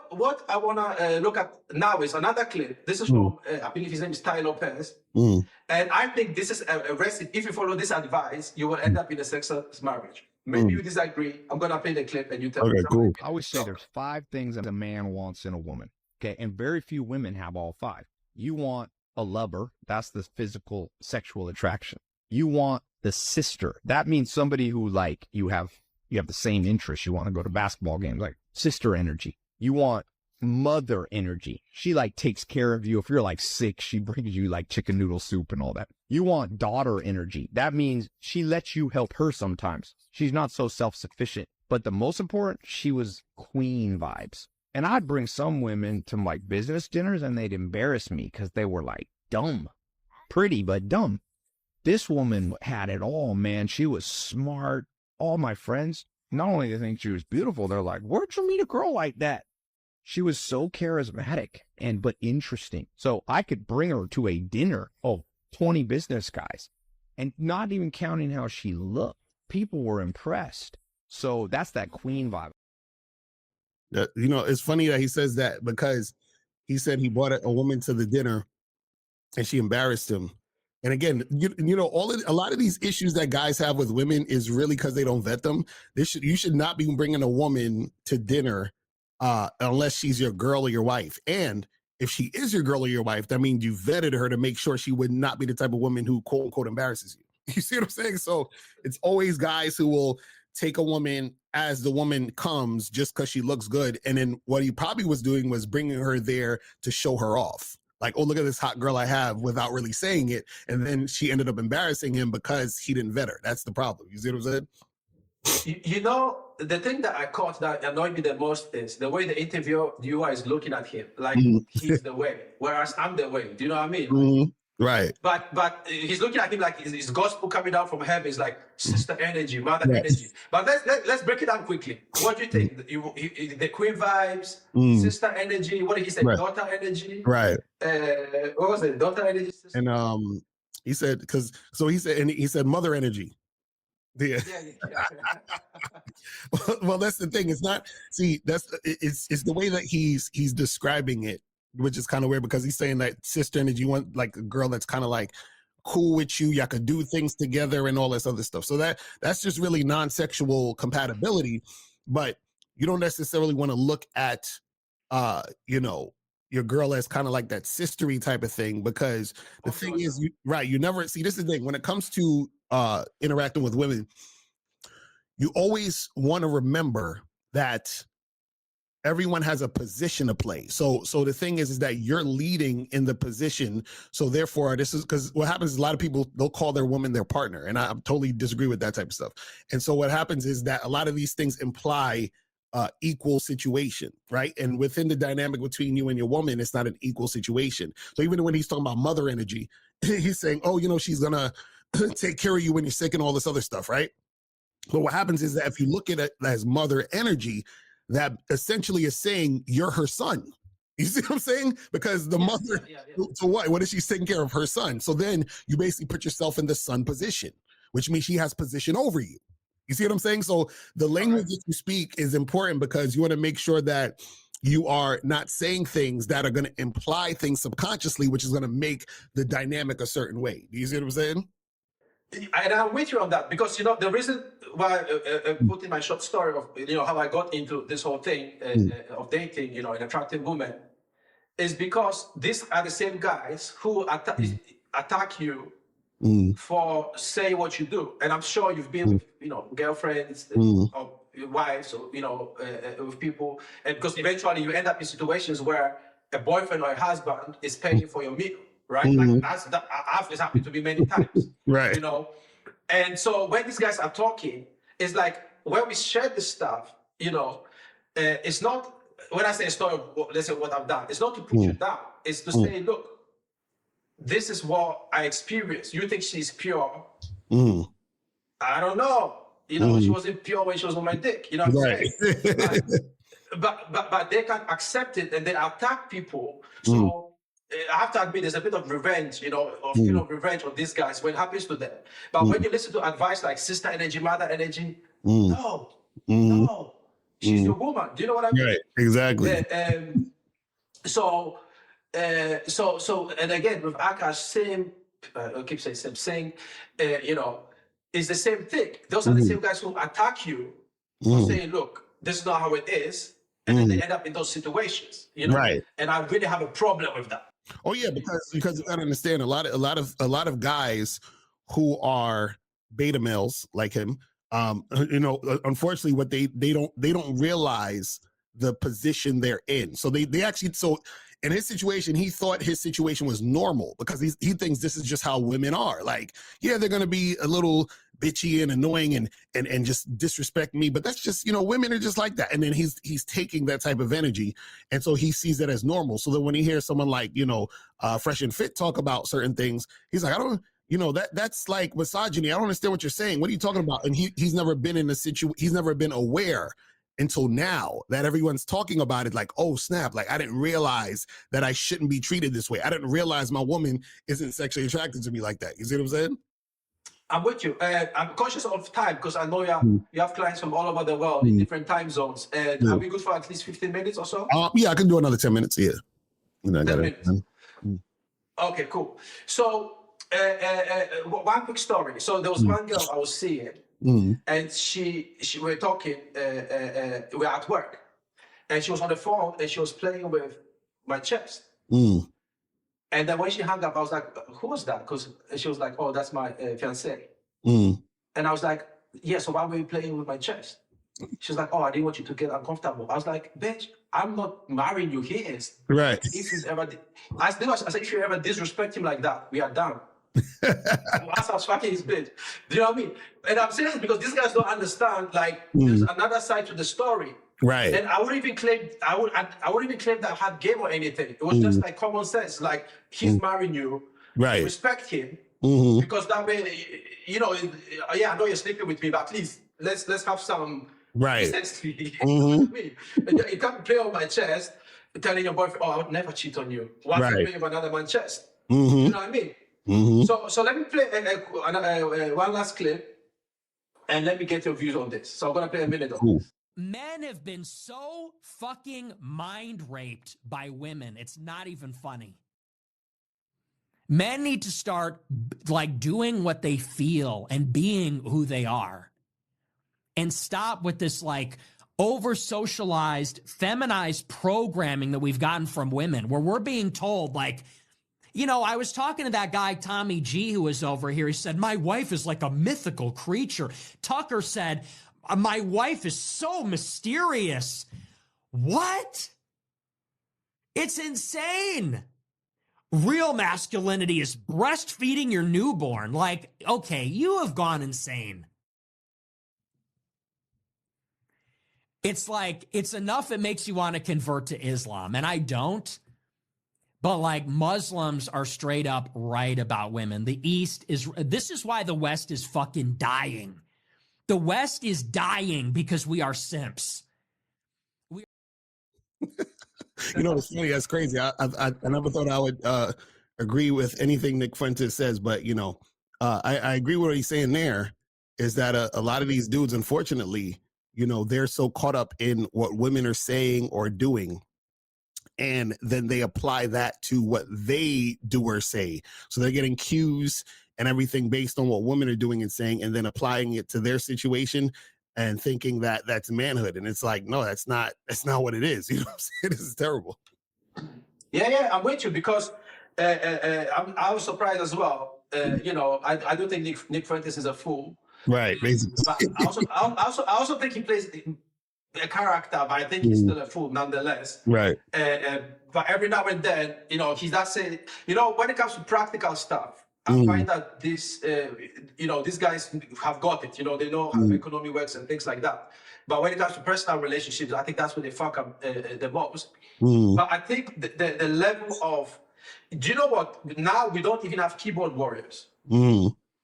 what I want to look at now is another clip. This is from I believe his name is Ty Lopez, and I think this is a recipe. If you follow this advice, you will end up in a sexless marriage. Maybe you disagree. I'm gonna play the clip and you tell me. Cool. I always say there's 5 things that a man wants in a woman. Okay, and very few women have all 5. You want a lover. That's the physical sexual attraction. You want the sister. That means somebody who like you have the same interests. You want to go to basketball games, like sister energy. You want mother energy. She like takes care of you. If you're like sick, she brings you like chicken noodle soup and all that. You want daughter energy. That means she lets you help her sometimes. She's not so self-sufficient. But the most important, she was queen vibes. And I'd bring some women to like business dinners and they'd embarrass me because they were like dumb. Pretty, but dumb. This woman had it all, man. She was smart. All my friends, not only do they think she was beautiful, they're like, where'd you meet a girl like that? She was so charismatic but interesting. So I could bring her to a dinner of 20 business guys and not even counting how she looked. People were impressed. So that's that queen vibe. It's funny that he says that because he said he brought a woman to the dinner and she embarrassed him. And again, a lot of these issues that guys have with women is really because they don't vet them. You should not be bringing a woman to dinner unless she's your girl or your wife. And if she is your girl or your wife, that means you vetted her to make sure she would not be the type of woman who quote unquote embarrasses you. You see what I'm saying? So it's always guys who will take a woman as the woman comes just because she looks good. And then what he probably was doing was bringing her there to show her off. Like, oh, look at this hot girl I have, without really saying it. And then she ended up embarrassing him because he didn't vet her. That's the problem. You see what I'm saying? You know, the thing that I caught that annoyed me the most is the way the interviewer is looking at him, like he's the way, whereas I'm the way. Do you know what I mean? Right. But he's looking at him like his gospel coming down from heaven is like sister energy, mother energy. But let's break it down quickly. What do you think? The queen vibes, sister energy. What did he say? Daughter energy. Right. What was it? Daughter energy. Sister? And he said he said mother energy. Yeah. Well, that's the thing. It's not. See, it's the way that he's describing it, which is kind of weird because he's saying that sister energy, you want like a girl that's kind of like cool with you. Y'all could do things together and all this other stuff. So that's just really non-sexual compatibility. But you don't necessarily want to look at, your girl as kind of like that sistery type of thing, because the thing is, you never see. This is the thing when it comes to interacting with women. You always want to remember that everyone has a position to play. So the thing is that you're leading in the position. So therefore, this is because what happens is a lot of people, they'll call their woman their partner. And I totally disagree with that type of stuff. And so what happens is that a lot of these things imply equal situation, right? And within the dynamic between you and your woman, it's not an equal situation. So even when he's talking about mother energy, he's saying, oh, she's going to take care of you when you're sick and all this other stuff, right? But what happens is that if you look at it as mother energy, that essentially is saying you're her son. You see what I'm saying? Because the mother, so what is she taking care of? Her son. So then you basically put yourself in the son position, which means she has position over you. You see what I'm saying? So the language that you speak is important because you want to make sure that you are not saying things that are going to imply things subconsciously, which is going to make the dynamic a certain way. Do you see what I'm saying? And I'm with you on that because, the reason why I put in my short story of, how I got into this whole thing of dating, an attractive woman is because these are the same guys who attack you for saying what you do. And I'm sure you've been with, girlfriends or wives or, with people. And because eventually you end up in situations where a boyfriend or a husband is paying for your meal. Right, like it's happened to me many times. Right, and so when these guys are talking, it's like when we share this stuff, it's not when I say a story of let's say what I've done. It's not to put you down. It's to say, look, this is what I experienced. You think she's pure? I don't know. She wasn't pure when she was on my dick. You know what I'm saying? But they can accept it and they attack people. So. I have to admit, there's a bit of revenge, revenge on these guys when it happens to them. But when you listen to advice like sister energy, mother energy, no, she's your woman. Do you know what I mean? Right, exactly. So, and again, with Akash, same, I keep saying, it's the same thing. Those are the same guys who attack you for saying, look, this is not how it is. And then they end up in those situations, Right. And I really have a problem with that. Oh yeah, because you gotta understand a lot of guys who are beta males like him, unfortunately what they don't realize the position they're in. So they actually, so in his situation, he thought his situation was normal because he thinks this is just how women are. Like, yeah, they're gonna be a little bitchy and annoying and just disrespect me, but that's just, women are just like that. And then he's taking that type of energy, and so he sees it as normal. So that when he hears someone like Fresh and Fit talk about certain things, he's like, I don't, that's like misogyny. I don't understand what you're saying. What are you talking about? And he's never been in a situation. He's never been aware until now that everyone's talking about it. Like, oh snap! Like I didn't realize that I shouldn't be treated this way. I didn't realize my woman isn't sexually attracted to me like that. You see what I'm saying? I'm with you. I'm conscious of time because I know you have clients from all over the world in different time zones. And are we good for at least 15 minutes or so? Yeah, I can do another 10 minutes. Yeah. 10 minutes. Okay, cool. So one quick story. So there was one girl I was seeing, and she we were talking. We were at work, and she was on the phone and she was playing with my chest. And then when she hung up, I was like, who was that? Because she was like, oh, that's my fiancé. And I was like, yeah, so why were you playing with my chest? She's like, oh, I didn't want you to get uncomfortable. I was like, bitch, I'm not marrying you. He is. Right. If he's ever, I said, if you ever disrespect him like that, we are done. As I was fucking his bitch. Do you know what I mean? And I'm saying this because these guys don't understand, like, there's another side to the story. Right. And I wouldn't even claim that I had game or anything. It was just like common sense. Like, he's marrying you. Right. Respect him. Because that way, you know, yeah, I know you're sleeping with me, but please, let's have some sex. You know what I mean? You can't play on my chest telling your boyfriend, oh, I would never cheat on you. Why are you playing on another man's chest? You know what I mean? So let me play one last clip and let me get your views on this. So I'm going to play a minute on this. Men have been so fucking mind raped by women. It's not even funny. Men need to start like doing what they feel and being who they are and stop with this like over socialized, feminized programming that we've gotten from women where we're being told like, you know, I was talking to that guy, Tommy G, who was over here. He said, my wife is like a mythical creature. Tucker said, my wife is so mysterious. What? It's insane. Real masculinity is breastfeeding your newborn. Like, okay, you have gone insane. It's like, it's enough it makes you want to convert to Islam. And I don't. But like Muslims are straight up right about women. The East is, this is why the West is fucking dying. The West is dying because we are simps. You know, it's funny. That's crazy. I never thought I would agree with anything Nick Fuentes says, but you know, I agree with what he's saying there is that a lot of these dudes, unfortunately, you know, they're so caught up in what women are saying or doing. And then they apply that to what they do or say. So they're getting cues and everything based on what women are doing and saying, and then applying it to their situation and thinking that that's manhood. And it's like, no, that's not what it is. You know what I'm saying? This is terrible. Yeah, I'm with you because I was surprised as well. You know, I don't think Nick Fuentes is a fool. Right, basically. But I also think he plays a character, but I think he's still a fool nonetheless. Right. But every now and then, you know, he's not saying, you know, when it comes to practical stuff, I find that this, you know, these guys have got it. You know, they know how the economy works and things like that. But when it comes to personal relationships, I think that's where they fuck up the most. But I think the level of, do you know what? Now we don't even have keyboard warriors.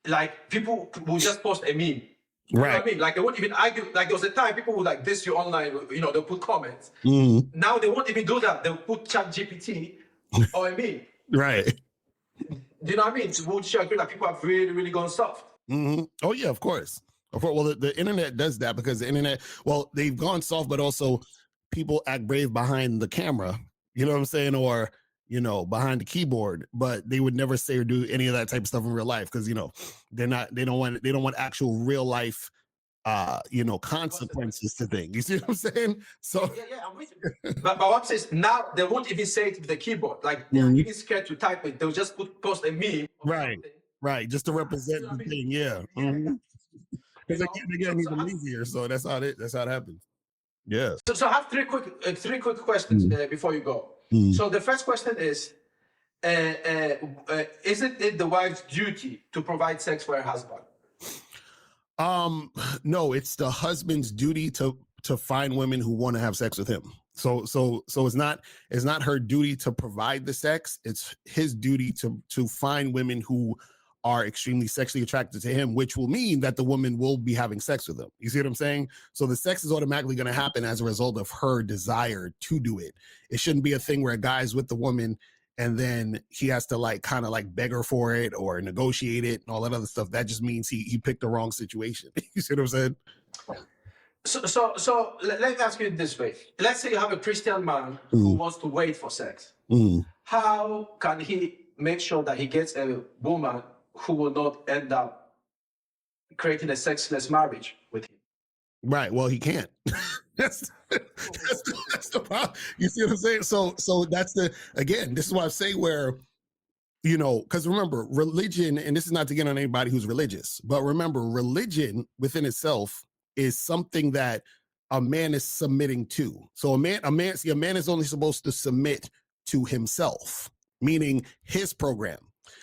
Like people will just post a meme. You know what I mean? Like they won't even argue. Like there was a time people would like diss you online, you know, they'll put comments. Now they won't even do that. They'll put chat GPT or a meme. Right. Do you know what I mean? Would you agree that people have really, really gone soft? Oh yeah, of course. Well, the internet does that because the internet, well, they've gone soft, but also people act brave behind the camera. You know what I'm saying? Or, you know, behind the keyboard, but they would never say or do any of that type of stuff in real life because, you know, they don't want actual real life, you know, consequences to things. You see what I'm saying? So yeah, I'm with you. But what I'm saying is now they won't even say it with the keyboard. Like they're even scared to type it. They'll just post a meme. Right, just to represent the thing. Yeah. Because they get even easier. So that's how it happens. Yeah. So I have three quick questions before you go. So the first question is isn't it the wife's duty to provide sex for her husband? No, it's the husband's duty to find women who want to have sex with him. So it's not her duty to provide the sex. It's his duty to find women who are extremely sexually attracted to him, which will mean that the woman will be having sex with him. You see what I'm saying? So the sex is automatically going to happen as a result of her desire to do it. It shouldn't be a thing where a guy's with the woman and then he has to like kind of like beg her for it or negotiate it and all that other stuff. That just means he picked the wrong situation. You see what I'm saying? So let me ask you this way. Let's say you have a Christian man who wants to wait for sex. How can he make sure that he gets a woman who will not end up creating a sexless marriage with him? Right. Well, he can't. that's the problem. You see what I'm saying? So that's this is why I say where, you know, because remember, religion, and this is not to get on anybody who's religious, but remember, religion within itself is something that a man is submitting to. So a man is only supposed to submit to himself, meaning his program.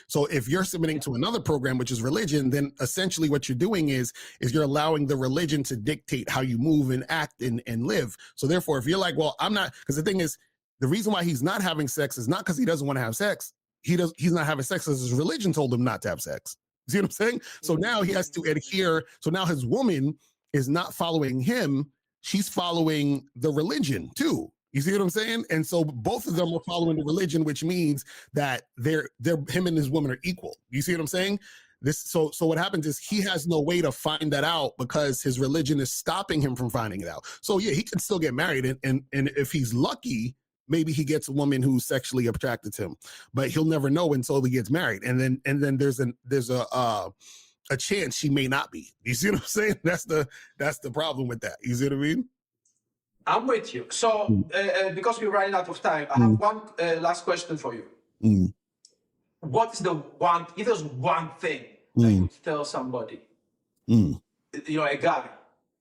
So if you're submitting to another program, which is religion, then essentially what you're doing is you're allowing the religion to dictate how you move and act and live. So therefore, if you're like, well, I'm not, because the thing is, the reason why he's not having sex is not because he doesn't want to have sex. He's not having sex because his religion told him not to have sex. See what I'm saying? So now he has to adhere. So now his woman is not following him. She's following the religion too. You see what I'm saying? And so both of them are following the religion, which means that they're him and his woman are equal. You see what I'm saying? So what happens is he has no way to find that out because his religion is stopping him from finding it out. So yeah, he can still get married, and if he's lucky, maybe he gets a woman who's sexually attracted to him, but he'll never know until he gets married. And then there's a chance she may not be. You see what I'm saying? That's the problem with that. You see what I mean? I'm with you. So because we're running out of time, I have one last question for you. What is the one? If there's one thing that you would tell somebody, a guy,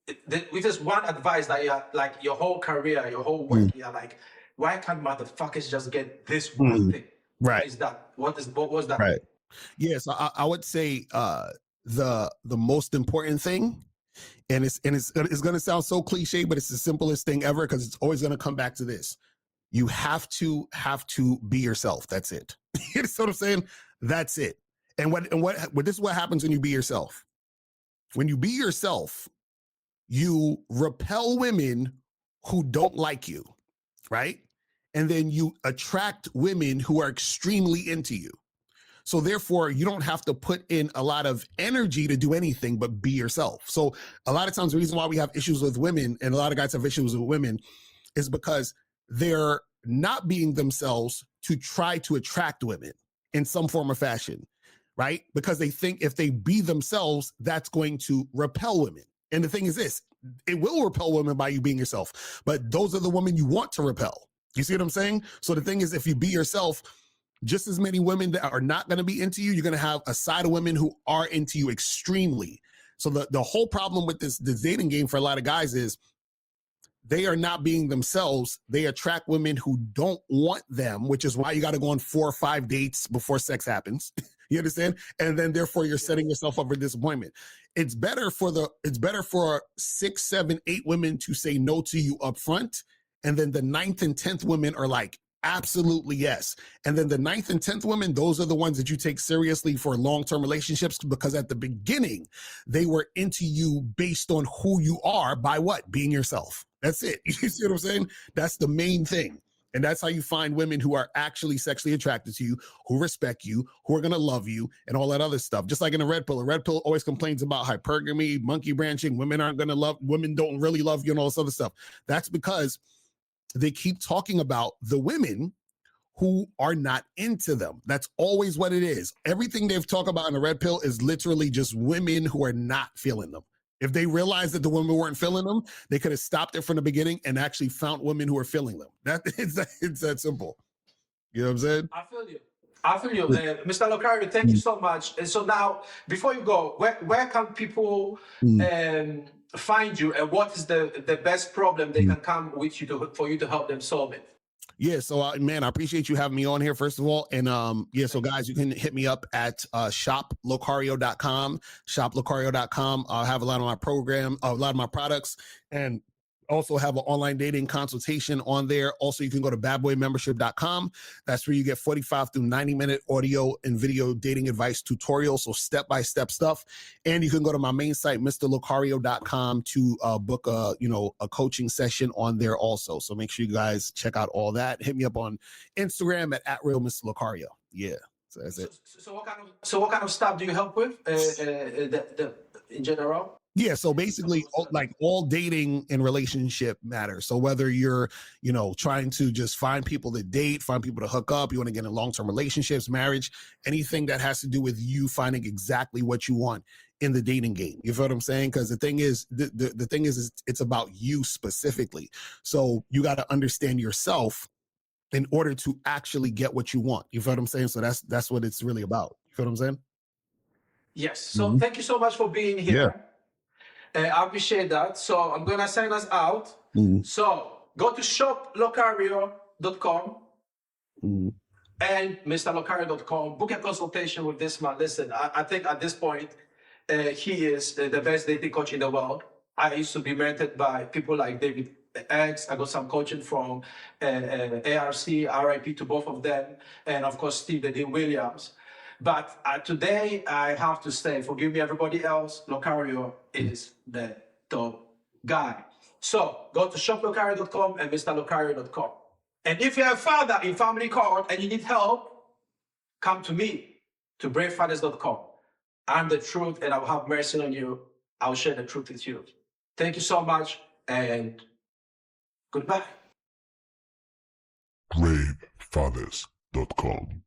if there's one advice that you have, like your whole career, your whole work, you're like, why can't motherfuckers just get this one thing? Right. What is that? What was that? Right. Yes, I would say the most important thing, and it's going to sound so cliche, but it's the simplest thing ever because it's always going to come back to this. You have to be yourself. That's it. You know what I'm saying? That's it. And what this is what happens when you be yourself. When you be yourself, you repel women who don't like you, right? And then you attract women who are extremely into you. So therefore, you don't have to put in a lot of energy to do anything but be yourself. So a lot of times the reason why we have issues with women and a lot of guys have issues with women is because they're not being themselves to try to attract women in some form or fashion, right? Because they think if they be themselves, that's going to repel women. And the thing is this, it will repel women by you being yourself, but those are the women you want to repel. You see what I'm saying? So the thing is, if you be yourself, just as many women that are not going to be into you, you're going to have a side of women who are into you extremely. So the whole problem with this dating game for a lot of guys is they are not being themselves. They attract women who don't want them, which is why you got to go on 4 or 5 dates before sex happens. You understand? And then therefore you're setting yourself up for disappointment. It's better for 6, 7, 8 women to say no to you up front. And then the 9th and 10th women are like, absolutely yes. And then the 9th and 10th women, those are the ones that you take seriously for long-term relationships because at the beginning, they were into you based on who you are by what? Being yourself. That's it. You see what I'm saying? That's the main thing. And that's how you find women who are actually sexually attracted to you, who respect you, who are going to love you, and all that other stuff. Just like in a red pill always complains about hypergamy, monkey branching, women don't really love you and all this other stuff. That's because they keep talking about the women who are not into them. That's always what it is. Everything they've talked about in the red pill is literally just women who are not feeling them. If they realized that the women weren't feeling them, they could have stopped it from the beginning and actually found women who are feeling them. It's that simple. You know what I'm saying? I feel you. Mr. Locario, thank you so much. And so now, before you go, where can people find you, and what is the best problem they can come with you for you to help them solve it? Yeah, so man, I appreciate you having me on here, first of all. And so guys, you can hit me up at shoplocario.com, shoplocario.com. I'll have a lot of my a lot of my products, and also have an online dating consultation on there. Also, you can go to badboymembership.com. That's where you get 45 through 90-minute audio and video dating advice tutorials, so step-by-step stuff. And you can go to my main site, mrlocario.com, to book a coaching session on there also. So make sure you guys check out all that. Hit me up on Instagram at real Mr Locario. Yeah, so that's it. So what kind of stuff do you help with in general? Yeah, so basically, all dating and relationship matters. So whether you're, trying to just find people to date, find people to hook up, you want to get in long-term relationships, marriage, anything that has to do with you finding exactly what you want in the dating game. You feel what I'm saying? Because the thing is, the thing is it's about you specifically. So you got to understand yourself in order to actually get what you want. You feel what I'm saying? So that's what it's really about. You feel what I'm saying? Yes. So thank you so much for being here. Yeah. I appreciate that. So I'm going to sign us out. So go to shoplocario.com and mrlocario.com. Book a consultation with this man. Listen, I think at this point, he is the best dating coach in the world. I used to be mentored by people like David X. I got some coaching from ARC, RIP to both of them, and of course, Steve the Dean Williams. But today, I have to say, forgive me, everybody else, Locario is the top guy. So go to shoplocario.com and mrlocario.com. And if you're a father in family court and you need help, come to me, to bravefathers.com. I'm the truth and I'll have mercy on you. I'll share the truth with you. Thank you so much and goodbye. bravefathers.com